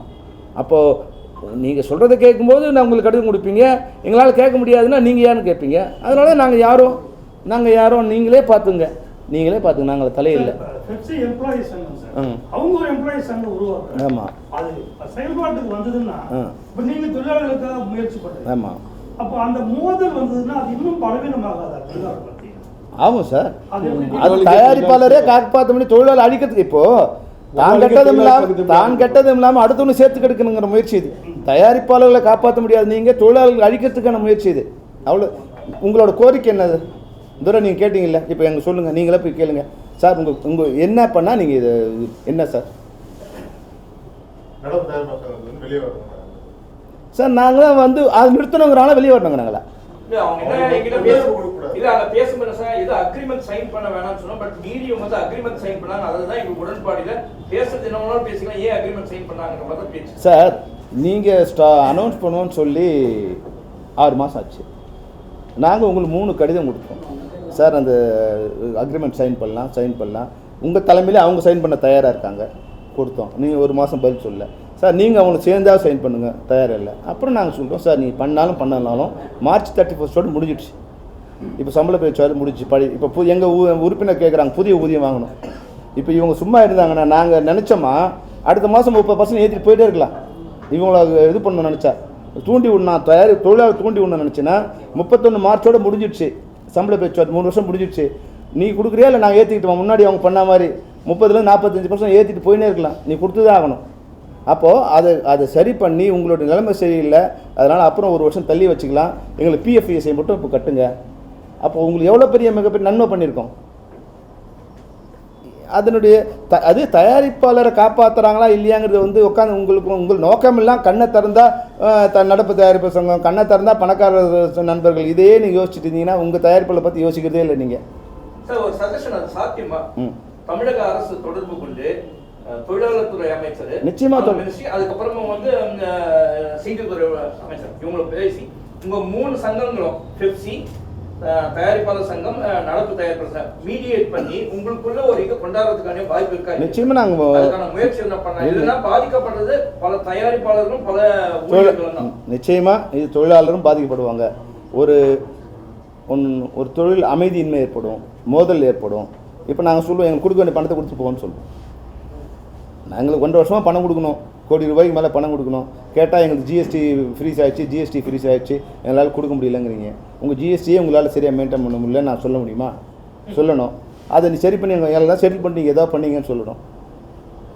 அப்போது நீங்கள் சொல்கிறத கேட்கும்போது நான் உங்களுக்கு கடிதம் கொடுப்பீங்க, எங்களால் கேட்க முடியாதுன்னா நீங்கள் ஏன்னு கேட்பீங்க. அதனால நாங்கள் யாரோ நீங்களே பார்த்துங்க, நாங்கள் தலையில்லை. அவங்க ஒரு எம்ப்ளாயி சங்கம் உருவாக்குறாங்க. ஆமா, அது செயல்பாட்டுக்கு வந்ததுன்னா இப்ப நீங்க தொழிலாளர்களுக்காக முயற்சி பண்றீங்க. ஆமா, அப்ப அந்த மோதல் வந்ததுன்னா அது இன்னும் பலவீனமாகாதா? ஆகும் சார். அது தயாரிப்பாளரே காப்பாற்ற முடியும். தொழிலாளர் அழிக்கிறதுக்கு இப்போ தான் கெட்டதும் இல்லாமல் அடுத்தவனு சேர்த்து கெடுக்கணுங்கிற முயற்சி இது. தயாரிப்பாளர்களை காப்பாற்ற முடியாது, நீங்கள் தொழிலாளர்கள் அழிக்கிறதுக்கான முயற்சி இது. அவ்வளோ. உங்களோட கோரிக்கை என்னது? துரை நீங்கள் கேட்டீங்கல்ல, இப்போ எங்களுக்கு சொல்லுங்கள், நீங்களே போய் கேளுங்க சார். உங்கள் என்ன பண்ணால் நீங்கள் இது என்ன சார்? நடப்பு தயாரிப்பாளர் சங்கத்துலேருந்து வெளியே வரணும் சார். நாங்கள் வந்து அது நிறுத்தணுங்கிறனால வெளியே வரணுங்க நாங்களா? அவங்க என்ன என்கிட்ட பேசும்போது சார் இது அக்ரிமெண்ட் சைன் பண்ண வேணாம்னு சொன்னோம். பட் மீடியம் வந்து அக்ரிமெண்ட் சைன் பண்ணாங்க. அதுதான் எங்களுக்கு உடன்பாடில் பேசுறது என்ன பேசிக்கலாம். ஏன் அக்ரிமெண்ட் சைன் பண்ணாங்கிற மாதிரி தான் பேச்சு சார். நீங்கள் அனௌன்ஸ் பண்ணுவோன்னு சொல்லி 6 மாதம் ஆச்சு. நாங்கள் உங்களுக்கு 3 கடிதம் கொடுத்தோம் சார். அந்த அக்ரிமெண்ட் சைன் பண்ணலாம் உங்கள் தலைமையிலே அவங்க சைன் பண்ண தயாராக இருக்காங்க, கொடுத்தோம். நீங்கள் 1 மாதம் பதில் சொல்லல சார். நீங்கள் அவங்களுக்கு சேர்ந்தா சைன் பண்ணுங்கள், தயாராக இல்லை. அப்புறம் நாங்கள் சொல்கிறோம் சார், நீங்கள் பண்ணாலும் மார்ச் 31 முடிஞ்சிடுச்சு. இப்போ சம்பள பேச்சுவார்த்தை முடிச்சு இப்போ எங்கள் உறுப்பினர் கேட்குறாங்க புதிய ஊதியம் வாங்கணும். இப்போ இவங்க சும்மா இருந்தாங்கன்னா நாங்கள் நினச்சோமா அடுத்த மாதம் 30% ஏற்றிட்டு போயிட்டே இருக்கலாம். இவங்கள இது பண்ண நினச்சா தூண்டி விடணும், தொழிலாளர் தூண்டி விடணும்னு நினச்சின்னா 31 மார்ச்சோடு முடிஞ்சிடுச்சு. சம்பள பேச்சுவார்த்தை 3 வருஷம் முடிஞ்சிடுச்சு. நீ கொடுக்குறியா இல்லை நாங்கள் ஏற்றிக்கிட்டோம்? முன்னாடி அவங்க பண்ண மாதிரி 30% 45% ஏற்றிட்டு போயினே இருக்கலாம். நீ கொடுத்து தான் ஆகணும். அப்போது அதை சரி பண்ணி உங்களோட நிலைமை சரியில்லை, அதனால் அப்புறம் 1 வருஷம் தள்ளி வச்சுக்கலாம், எங்களுக்கு பிஎஃப்இஎஸ்ஐ மட்டும் இப்போ கட்டுங்க. அப்போது உங்களுக்கு எவ்வளோ மிகப்பெரிய நன்மை பண்ணியிருக்கோம். அதனுடைய அது தயாரிப்பாளரை காப்பாற்றுறாங்களா இல்லையாங்கிறது வந்து உட்காந்து உங்கள் நோக்கமெல்லாம் கண்ணை திறந்தால் நடப்பு தயாரிப்பு சங்கம், கண்ணை திறந்தால் பணக்கார நண்பர்கள், இதே நீங்கள் யோசிச்சுட்டு இருந்தீங்கன்னா உங்கள் தயாரிப்பாளரை பற்றி யோசிக்கிறதே இல்லை நீங்கள். சார் ஒரு சஜஷன், அது சாத்தியமா? தமிழக அரசு தொடர்பு கொண்டு தொழிலாளர் துறை அமைச்சர் நிச்சயமா அதுக்கப்புறமா வந்து செய்தித்துறை அமைச்சர் இவங்களை பேசி உங்க 3 சங்கங்களும் பெப்சி, தயாரிப்பாளர் சங்கம், நடப்பு தயாரிப்பாளர் சங்கம் மீடியேட் பண்ணி உங்களுக்குள்ள ஒரு இதை கொண்டாடுறதுக்கான வாய்ப்பு இருக்கா? நிச்சயமா நாங்க அதுக்கான முயற்சி என்ன பண்ணலாம். இதெல்லாம் பாதிக்கப்படுறது பல தயாரிப்பாளர்களும் பல ஊழியர்களும் தான். நிச்சயமா இது தொழிலாளரும் பாதிக்கப்படுவாங்க. ஒரு தொழில் அமைதியின்மை ஏற்படும், மோதல் ஏற்படும். இப்போ நாங்கள் சொல்லுவோம் எங்களுக்கு கொடுக்க வேண்டிய பணத்தை கொடுத்து போவோம்னு சொல்லுவோம். நாங்களுக்கு 1 வருஷமாக பணம் கொடுக்கணும், கோடி ரூபாய்க்கு மேலே பணம் கொடுக்கணும். கேட்டால் எங்களுக்கு ஜிஎஸ்டி ஃப்ரீஸ் ஆகிடுச்சு, எங்களால் கொடுக்க முடியலங்கிறீங்க. உங்கள் ஜிஎஸ்டியே உங்களால் சரியாக மெயின்டைன் பண்ண முடியல நான் சொல்ல முடியுமா? சொல்லணும். அதை நீ சரி பண்ணி எல்லாம் செட்டில் பண்ணி ஏதோ பண்ணீங்கன்னு சொல்லணும்.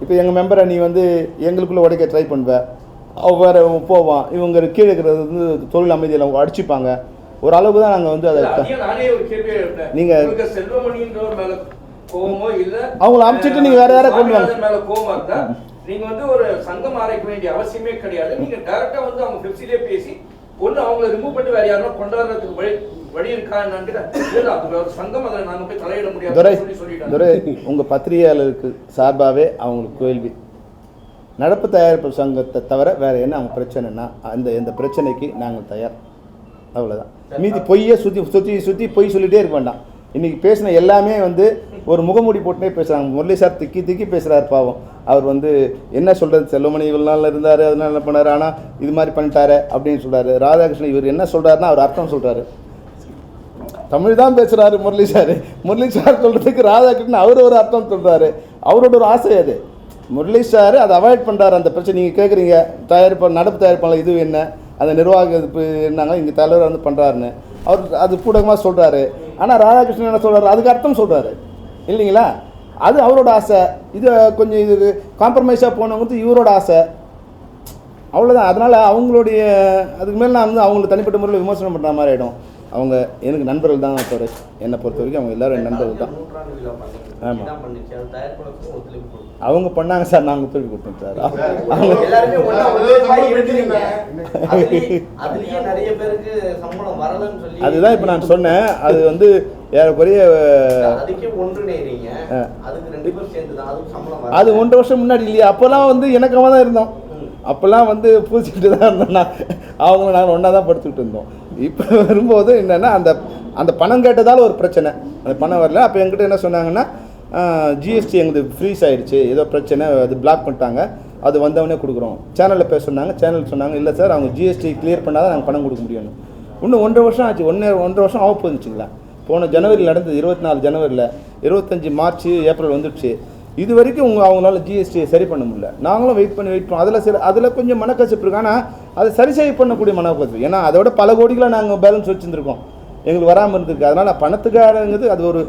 இப்போ எங்கள் மெம்பரை நீ வந்து எங்களுக்குள்ளே உடைக்க ட்ரை பண்ணுவேன், வேறு போவான். இவங்க கீழே இருக்கிறது வந்து தொழில் அமைதியில் அவங்க அடிச்சுப்பாங்க. ஒரு அளவுக்கு தான் நாங்கள் வந்து அதை நீங்கள் கோவமோ இல்ல அவங்கள அனுப்பிச்சிட்டு நீங்க வேற யாரை கொண்டு வாங்க மேல கோவமா இருந்தா நீங்க வந்து ஒரு சங்கம் ஆரம்பிக்க வேண்டிய அவசியமே கிடையாது. நீங்க டைரக்டா வந்து அவங்க பெப்சிலே பேசி ஒண்ணு அவங்களை ரிமூவ் பண்ணி வேற யாரும் கொண்டாடுறதுக்கு வழி இருக்கா என்னன்னு ஒரு சங்கம் அதை நாங்க போய் தலையிட முடியாது சொல்லிட்டாங்க. உங்க பத்திரிகையாளருக்கு சார்பாவே அவங்களுக்கு கேள்வி, நடப்பு தயாரிப்பு சங்கத்தை தவிர வேற என்ன அவங்க பிரச்சனைனா எந்த பிரச்சனைக்கு நாங்கள் தயார், அவ்வளோதான். மீதி பொய்யே சுற்றி பொய் சொல்லிகிட்டே இருக்க வேண்டாம். இன்றைக்கி பேசின எல்லாமே வந்து ஒரு முகமூடி போட்டுனே பேசுகிறாங்க. முரளி சார் திக்கி பேசுகிறார் பாவம். அவர் வந்து என்ன சொல்கிறது, செல்வமணி இவ்வளோ நாள் இருந்தார் அதனால என்ன பண்ணார், ஆனால் இது மாதிரி பண்ணிட்டாரு அப்படின்னு சொல்கிறாரு. ராதாகிருஷ்ணன் இவர் என்ன சொல்கிறாருன்னா அவர் அர்த்தம் சொல்கிறாரு, தமிழ் தான் பேசுகிறாரு முரளி சார் சொல்கிறதுக்கு ராதாகிருஷ்ணன் அவர் ஒரு அர்த்தம் சொல்கிறாரு. அவரோட ஒரு ஆசை அது. முரளி சார் அதை அவாய்ட் பண்ணுறாரு அந்த பிரச்சனை. நீங்கள் கேட்குறீங்க நடப்பு தயாரிப்பாளர் இது என்ன, அந்த நிர்வாக என்னங்க இங்கே தலைவர் வந்து பண்ணுறாருன்னு அவர் அது கூடமாக சொல்கிறாரு. ஆனால் ராதாகிருஷ்ணன் என்ன சொல்கிறாரு, அதுக்கு அர்த்தம் சொல்கிறாரு இல்லைங்களா? அது அவரோட ஆசை. இது கொஞ்சம் இது காம்ப்ரமைஸாக போனவங்க இவரோட ஆசை, அவ்வளோதான். அதனால் அவங்களுடைய அதுக்கு மேலே நான் வந்து அவங்களுக்கு தனிப்பட்ட முறையில் விமர்சனம் பண்ணுற மாதிரி ஆகிடும். அவங்க எனக்கு நண்பர்கள் தான் தவிர என்னை பொறுத்த வரைக்கும் அவங்க எல்லோரும் என் நண்பர்கள் தான். ஆமாம் அவங்க பண்ணாங்க சார், நாங்கள் ஒத்துழைப்பு கொடுத்தோம் சார். அதுதான் இப்போ நான் சொன்னேன். அது வந்து ஏறக்குறைய அது 1.5 வருஷம் முன்னாடி இல்லையா? அப்போல்லாம் வந்து இணக்கமாக தான் இருந்தோம். அப்போல்லாம் வந்து பூசிக்கிட்டு தான் இருந்தோம். அவங்கள நாங்கள் ஒன்றா தான் படுத்துக்கிட்டு இருந்தோம். இப்போ வரும்போது என்னென்னா அந்த பணம் கேட்டதால் ஒரு பிரச்சனை, அந்த பணம் வரல. அப்போ எங்கிட்ட என்ன சொன்னாங்கன்னா ஜிஎஸ்டி எங்களுக்கு ஃப்ரீஸ் ஆகிடுச்சு, ஏதோ பிரச்சனை, அது பிளாக் பண்ணிட்டாங்க, அது வந்தவொடனே கொடுக்குறோம். சேனலில் பேச சொன்னாங்க. சேனல் சொன்னாங்க இல்லை சார் அவங்க ஜிஎஸ்டி கிளியர் பண்ணால் தான் நாங்கள் பணம் கொடுக்க முடியும். இன்னும் 1.5 வருஷம் ஆச்சு. 1.5 வருஷம் ஆக போச்சுங்களா? போன ஜனவரியில் நடந்தது, 24 ஜனவரியில், 25 மார்ச் ஏப்ரல் வந்துடுச்சு. இது வரைக்கும் அவங்களால ஜிஎஸ்டியை சரி பண்ண முடியல. நாங்களும் வெயிட் பண்ணோம். அதில் கொஞ்சம் மனக்கசப்பு இருக்கு. ஆனால் அதை சரி பண்ணக்கூடிய மனக்கசப்பு. ஏன்னா அதோட பல கோடிகளை நாங்கள் பேலன்ஸ் வச்சுருந்துருக்கோம், எங்களுக்கு வராமல் இருந்திருக்கு. அதனால் பணத்துக்காரங்கிறது அது ஒரு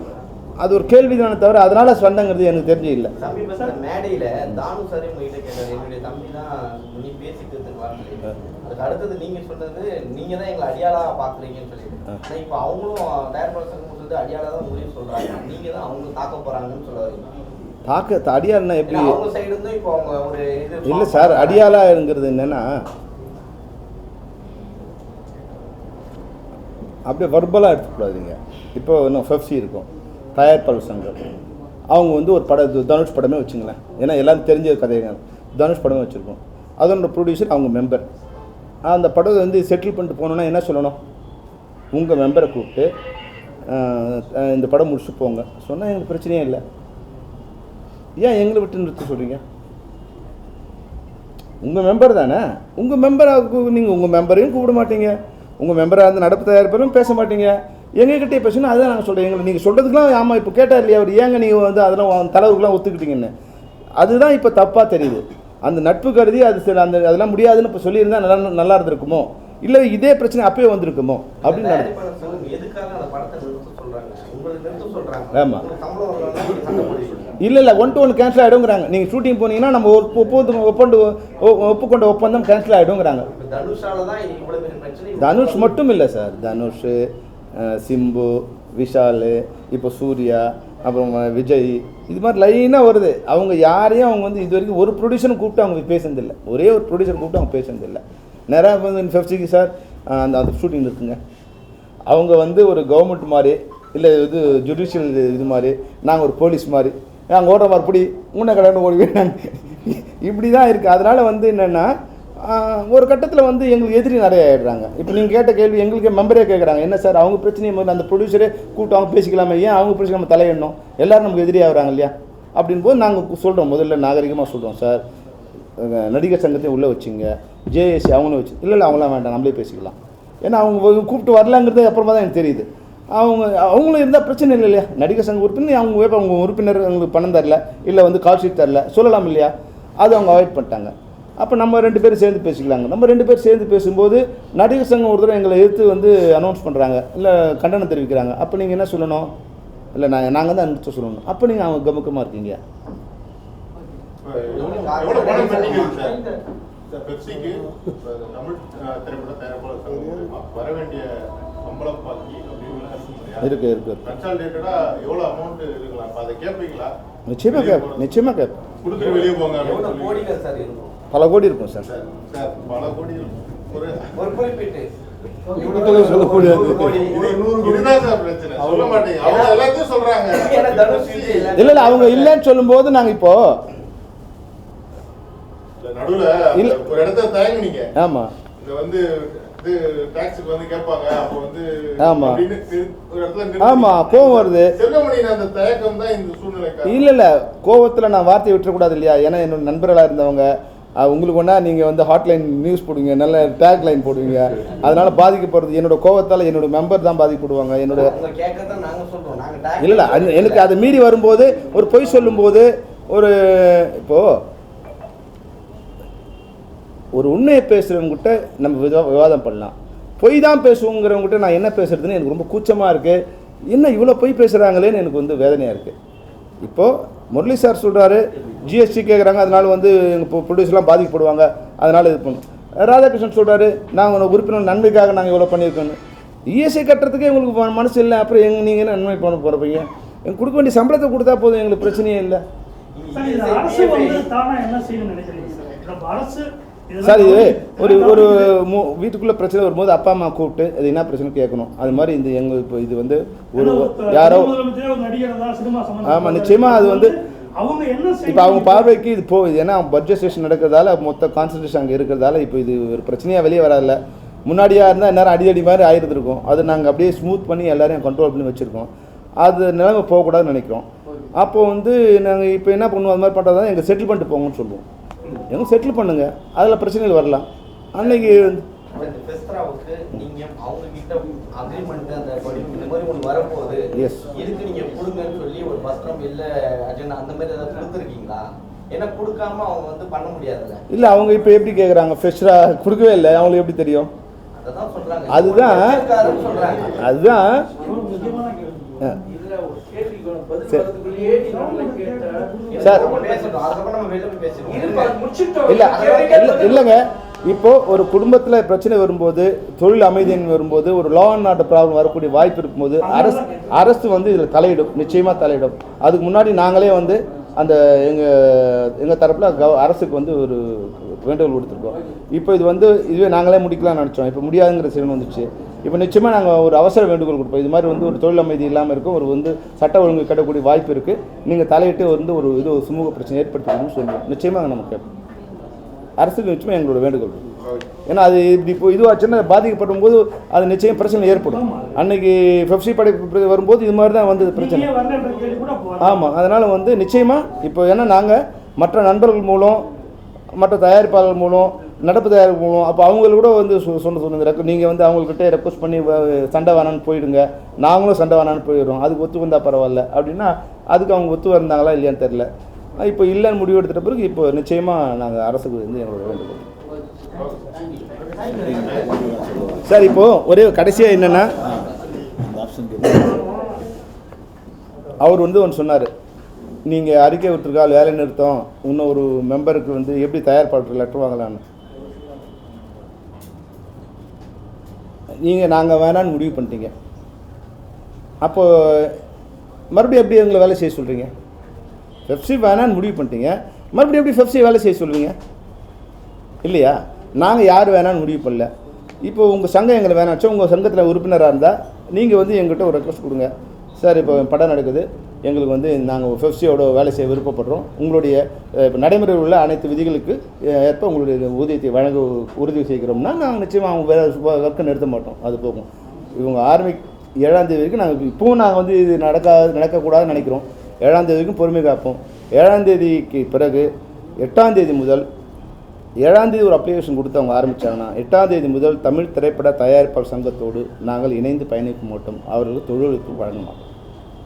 அது ஒரு கேள்வி தானே தவிர அதனால சண்டைங்கிறது எனக்கு தெரிஞ்சு இல்லை. சமீபத்தில் மேடையில தானு சாரே உங்ககிட்ட கேட்டார், என்னுடைய தம்பி தான் நீ பேசிட்டு வரல, அதுக்கு அடுத்தது நீங்க சொன்னது நீங்க தான் எங்களை அடியாளா பாக்குறீங்கன்னு சொல்லிட்டு. ஆனா இப்போ அவங்களும் தயாரிப்பாளர் சங்கம் சொல்லிட்டு அடியாளா தான் உங்களையும் சொல்றாங்க, நீங்க தான் அவங்க தாக்க போறாங்கன்னு சொல்ல வரீங்க. அடியாள்னா எப்படி? அவங்க சைடு இருந்து இப்போ அவங்க ஒரு இது இல்லை சார், அடியாளாங்கிறது என்னன்னா அப்படியே வர்பலாக எடுத்துக்கூடாதுங்க. இப்போ இன்னும் ஃபெஃப்சி இருக்கும், தயாரிப்பாளர் சங்கம், அவங்க வந்து ஒரு தனுஷ் படமே வச்சுங்களேன், ஏன்னா எல்லாரும் தெரிஞ்ச கதைங்க, தனுஷ் படமே வச்சுருக்கோம், அதோட ப்ரொடியூசர் அவங்க மெம்பர். அந்த படத்தை வந்து செட்டில் பண்ணிட்டு போனோன்னா என்ன சொல்லணும்? உங்கள் மெம்பரை கூப்பிட்டு இந்த படம் முடிச்சு போங்க சொன்னால் எங்களுக்கு பிரச்சனையே இல்லை. ஏன் எங்களை விட்டு நிறுத்த சொல்கிறீங்க? உங்கள் மெம்பர் தானே, உங்கள் மெம்பராக நீங்கள் உங்கள் மெம்பரையும் கூப்பிட மாட்டீங்க, உங்கள் மெம்பராக இருந்து நடப்பு தயாரிப்பாரும் பேச மாட்டீங்க, எங்ககிட்டே பேசணும். அதுதான் நாங்கள் சொல்கிறேன். எங்களை நீங்கள் சொல்கிறதுக்கெலாம் ஆமாம் இப்போ கேட்டார் இல்லையா அவர், ஏங்க நீங்கள் வந்து அதெல்லாம் தலைவருக்குலாம் ஒத்துக்கிட்டீங்கன்னு, அதுதான் இப்போ தப்பாக தெரியுது. அந்த நட்பு கருதி அது சில அதெல்லாம் முடியாதுன்னு இப்போ சொல்லியிருந்தா நல்லா இருந்திருக்குமோ, இல்லை இதே பிரச்சனை அப்பயே வந்திருக்குமோ அப்படின்னு ஆமாம். இல்லை 1-to-1 கேன்சல் ஆகிடுங்கிறாங்க. நீங்கள் ஷூட்டிங் போனீங்கன்னா நம்ம ஒப்புக்கொண்ட ஒப்பந்தம் கேன்சல் ஆகிடுங்கிறாங்க. தனுஷ் மட்டும் இல்லை சார், தனுஷ், சிம்பு, விஷால், இப்போ சூர்யா, அப்புறம் விஜய், இது மாதிரி லைனாக வருது. அவங்க யாரையும் அவங்க வந்து இது வரைக்கும் ஒரு ப்ரொடியூசரும் கூப்பிட்டு அவங்க பேசுனதில்லை, ஒரே ஒரு ப்ரொடியூசர் கூப்பிட்டு அவங்க பேசுனதில்லை. நிறையா வந்து ஃபெஃப்சிக்கு சார் அந்த ஷூட்டிங் இருக்குங்க, அவங்க வந்து ஒரு கவர்மெண்ட் மாதிரி இல்லை இது ஜுடிஷியல் இது மாதிரி, நாங்கள் ஒரு போலீஸ் மாதிரி, நாங்கள் ஓடுற மாதிரி இப்படி முன்ன கல்யாணம் ஓடுவேன் இப்படி தான் இருக்குது. அதனால் வந்து என்னென்னா ஒரு கட்டத்தில் வந்து எங்களுக்கு எதிரி நிறைய ஆகிடுறாங்க. இப்போ நீங்கள் கேட்ட கேள்வி எங்களுக்கு மெம்பரே கேட்குறாங்க, என்ன சார் அவங்க பிரச்சனையை முதல்ல அந்த ப்ரொடியூசரே கூப்பிட்டு அவங்க பேசிக்கலாமே, ஏன் அவங்க பிரச்சனை நம்ம தலையிடணும், எல்லோரும் நமக்கு எதிரி ஆகுறாங்க இல்லையா அப்படின் போது நாங்கள் சொல்கிறோம், முதல்ல நாகரிகமாக சொல்கிறோம், சார் நடிகர் சங்கத்தையும் உள்ளே வச்சுங்க, ஜேஏசி அவங்களும் வச்சு, இல்லை அவங்களாம் வேண்டாம் நம்மளே பேசிக்கலாம், ஏன்னா அவங்க கூப்பிட்டு வரலாங்கிறது அப்புறமா தான் எனக்கு தெரியுது. அவங்களும் இருந்தால் பிரச்சனை இல்லை இல்லையா, நடிகர் சங்க உறுப்பினர் அவங்க உறுப்பினர் அவங்களுக்கு பணம் தரல, இல்லை வந்து கால் ஷீட் தரல சொல்லலாம் இல்லையா, அது அவங்க அவாய்ட் பண்ணிட்டாங்க. அப்போ நம்ம 2 பேரும் சேர்ந்து பேசிக்கலாங்க. நம்ம 2 பேர் சேர்ந்து பேசும்போது நடிகர் சங்கம் ஒரு தடவை எங்களை எடுத்து வந்து அனௌன்ஸ் பண்ணுறாங்க, இல்லை கண்டனம் தெரிவிக்கிறாங்க. அப்போ நீங்கள் என்ன சொல்லணும்? இல்லை நாங்கள் தான் நிறுத்த சொல்லணும். அப்போ நீங்கள் அவங்க கமுக்கமாக இருக்கீங்க. பெப்சிக்கு தமிழ் திரைப்பட தயாரிப்பாளர் சங்கம் வர வேண்டிய சம்பளம் பாக்கி இருக்கு கன்சாலிடேட்டடா எவ்வளவு அமௌண்ட் இருக்கலாம், அதை கேட்பீங்களா? நிச்சயமாக கேட்பேன். கொடுத்துட்டு வெளியே போங்க. பல கோடி இருக்கும் சார். பல கோடி இருக்கும். ஒரு குறிப்பிட்டு இல்ல அவங்க இல்லைன்னு சொல்லும் போது நாங்க இப்போ நடுவுல ஒரு இடத்துல தயங்குனீங்க. ஆமா இத வந்து டாக்ஸுக்கு வந்து கேட்பாங்க, அப்ப வந்து ஆமா ஒரு இடத்துல ஆமா கோவம் வருது. செல்வமணி அந்த தயக்கம் தான் இந்த சூழ்நிலைக்கு. இல்ல கோவத்துல நான் வார்த்தையை விட்டுறக்கூடாது இல்லையா, ஏன்னா என்னோட நண்பர்களாக இருந்தவங்க உங்களுக்கு ஒன்றா நீங்கள் வந்து ஹாட்லைன் நியூஸ் போடுவீங்க, நல்ல டேக் லைன் போடுவீங்க, அதனால் பாதிக்கப்படுறது என்னோட கோவத்தால் என்னோட மெம்பர் தான் பாதிக்கப்படுவாங்க. என்னோட இல்லை எனக்கு அதை மீறி வரும்போது ஒரு பொய் சொல்லும்போது ஒரு இப்போது ஒரு உண்மையை பேசுகிறவங்ககிட்ட நம்ம விவாதம் பண்ணலாம், பொய் தான் பேசுவோங்கிறவங்ககிட்ட நான் என்ன பேசுகிறதுன்னு எனக்கு ரொம்ப கூச்சமாக இருக்குது. என்ன இவ்வளோ பொய் பேசுகிறாங்களேன்னு எனக்கு வந்து வேதனையாக இருக்குது. இப்போது முரளி சார் சொல்கிறாரு ஜிஎஸ்டி கேட்குறாங்க, அதனால் வந்து எங்கள் ப்ரொடியூசர்லாம் பாதிக்கப்படுவாங்க, அதனால் இது பண்ணும். ராதாகிருஷ்ணன் சொல்கிறாரு நாங்கள் உறுப்பினர் நன்மைக்காக நாங்கள் இவ்வளோ பண்ணியிருக்கோன்னு. இஎஸ்ஐ கட்டுறதுக்கே உங்களுக்கு மனசு இல்லை, அப்புறம் நீங்கள் என்ன நன்மை பண்ண போகிறப்பீங்க? எங்களுக்கு கொடுக்க வேண்டிய சம்பளத்தை கொடுத்தா போதும், எங்களுக்கு பிரச்சனையே இல்லை சார். இது ஒரு வீட்டுக்குள்ளே பிரச்சனை வரும்போது அப்பா அம்மா கூப்பிட்டு அது என்ன பிரச்சனை கேட்கணும். அது மாதிரி இந்த எங்கள் இப்போ இது வந்து ஒரு யாரோ ஆமாம் நிச்சயமாக அது வந்து இப்போ அவங்க பார்வைக்கு இது போகுது, ஏன்னா பட்ஜெட் செஷன் நடக்கிறதால மொத்த கான்சன்ட்ரேஷன் அங்கே இருக்கிறதால இப்போ இது ஒரு பிரச்சனையாக வெளியே வராதில்ல. முன்னாடியாக இருந்தால் எந்நேரம் அடிதடி மாதிரி ஆயிருந்திருக்கும், அது நாங்கள் அப்படியே ஸ்மூத் பண்ணி எல்லாரையும் கண்ட்ரோல் பண்ணி வச்சுருக்கோம். அது நிலைமை போகக்கூடாதுன்னு நினைக்கிறோம். அப்போது வந்து நாங்கள் இப்போ என்ன பண்ணுவோம், அது மாதிரி பண்ணுறதா எங்கள் செட்டில் பண்ணிட்டு போங்கன்னு சொல்லுவோம். எங்க செட்டில் பண்ணுங்க, அதில் பிரச்சனைகள் வரலாம். அன்னைக்கு இல்லை அவங்க இப்போ எப்படி கேட்குறாங்க, ஃப்ரெஷ்ஷாக கொடுக்கவே இல்லை, அவங்களுக்கு எப்படி தெரியும்? அதான் சொல்றாங்க. அதுதான் அதுதான் இதுல ஒரு கேள்விக்கு பதில் வரதுக்குள்ளேயே நீ நல்லா கேட்ட. சார் பேசணும். அதுக்கப்புறம் நம்ம வெளில போய் பேசணும். இருப்பா, முடிச்சிட்டோம். இல்லைங்க. இப்போ ஒரு குடும்பத்தில் பிரச்சனை வரும்போது, தொழில் அமைதியின்மை வரும்போது, ஒரு லா அண்ட் ஆர்டர் ப்ராப்ளம் வரக்கூடிய வாய்ப்பு இருக்கும்போது அரசு வந்து இதில் தலையிடும், நிச்சயமாக தலையிடும். அதுக்கு முன்னாடி நாங்களே வந்து அந்த எங்கள் தரப்பில் அரசுக்கு வந்து ஒரு வேண்டுகோள் கொடுத்துருக்கோம். இப்போ இது வந்து இதுவே நாங்களே முடிக்கலாம்னு நினச்சோம். இப்போ முடியாதுங்கிற சில வந்துச்சு. இப்போ நிச்சயமாக நாங்கள் ஒரு அவசர வேண்டுகோள் கொடுப்போம். இது மாதிரி வந்து ஒரு தொழில் அமைதி இல்லாமல் இருக்கும், ஒரு வந்து சட்ட ஒழுங்கு கட்டக்கூடிய வாய்ப்பு இருக்குது. நீங்கள் தலையிட்டு வந்து ஒரு இது ஒரு சுமூக பிரச்சனை ஏற்படுத்தணும்னு சொல்லுவோம். நிச்சயமாக நம்ம கேட்போம். அரசுக்கு நிச்சயமாக எங்களோட வேண்டுகோள். ஏன்னா அது இப்படி இப்போ இதுவாச்சுன்னா பாதிக்கப்படும் போது அது நிச்சயம் பிரச்சனை ஏற்படும். அன்னைக்கு பெப்சி படைப்பு வரும்போது இது மாதிரி தான் வந்தது பிரச்சனை. ஆமாம், அதனால் வந்து நிச்சயமாக இப்போ ஏன்னா நாங்கள் மற்ற நண்பர்கள் மூலம், மற்ற தயாரிப்பாளர்கள் மூலம், நடப்பு தயாரிப்பு மூலம், அப்போ அவங்கள கூட வந்து சொன்ன நீங்கள் வந்து அவங்கக்கிட்ட ரெக்வஸ்ட் பண்ணி சண்டை வேணான்னு போயிடுங்க, நாங்களும் சண்டை வேணான்னு போயிடுறோம், அதுக்கு ஒத்து வந்தால் பரவாயில்ல அப்படின்னா அதுக்கு அவங்க ஒத்து வந்தாங்களா இல்லையான்னு தெரில. இப்போ இல்லைன்னு முடிவு எடுத்துகிட்ட பிறகு இப்போ நிச்சயமாக நாங்கள் அரசுக்கு வந்து எங்களோட வேண்டுகோள். சார் இப்போது ஒரே கடைசியாக என்னென்னா, அவர் வந்து ஒன்று சொன்னார், நீங்கள் அறிக்கை விட்டுருக்கால் வேலை நிறுத்தம், இன்னும் ஒரு மெம்பருக்கு வந்து எப்படி தயாரிப்பாளர்கள் லெட்டர் வாங்கலான்னு. நீங்கள் நாங்கள் வேணான்னு முடிவு பண்ணிட்டீங்க, அப்போது மறுபடியும் எப்படி எங்களை வேலை செய்ய சொல்கிறீங்க? பெப்சி வேணான்னு முடிவு பண்ணிட்டீங்க, மறுபடியும் எப்படி பெப்சி வேலை செய்ய சொல்லுவீங்க? இல்லையா? நாங்கள் யார் வேணான்னு முடிவு பண்ணல. இப்போ உங்கள் சங்கம் எங்களை வேணாச்சோ, உங்கள் சங்கத்தில் உறுப்பினராக இருந்தால் நீங்கள் வந்து எங்கள்கிட்ட ஒரு ரெக்வஸ்ட் கொடுங்க. சார் இப்போ படம் நடக்குது, எங்களுக்கு வந்து நாங்கள் பெப்சியோட வேலை செய்ய விருப்பப்படுறோம், உங்களுடைய இப்போ நடைமுறையில் உள்ள அனைத்து விதிகளுக்கு ஏற்ப உங்களுடைய ஊதியத்தை வழங்க உறுதி செய்கிறோம்னா நாங்கள் நிச்சயமாக அவங்க வேலை ஒர்க்கை நிறுத்த மாட்டோம். அது போகும். இவங்க 7ஆம் தேதி வரைக்கும் நாங்கள் இப்போவும் நாங்கள் வந்து இது நடக்கக்கூடாதுன்னு நினைக்கிறோம். 7ஆம் தேதி வரைக்கும் பொறுமை காப்போம். 7ஆம் தேதிக்கு பிறகு 8ஆம் தேதி முதல் 7ஆம் தேதி ஒரு அப்ளிகேஷன் கொடுத்து அவங்க ஆரம்பித்தாங்கன்னா 8ஆம் தேதி முதல் தமிழ் திரைப்பட தயாரிப்பாளர் சங்கத்தோடு நாங்கள் இணைந்து பயணிக்க மாட்டோம், அவர்களுக்கு தொழிலுக்கு வழங்க மாட்டோம்.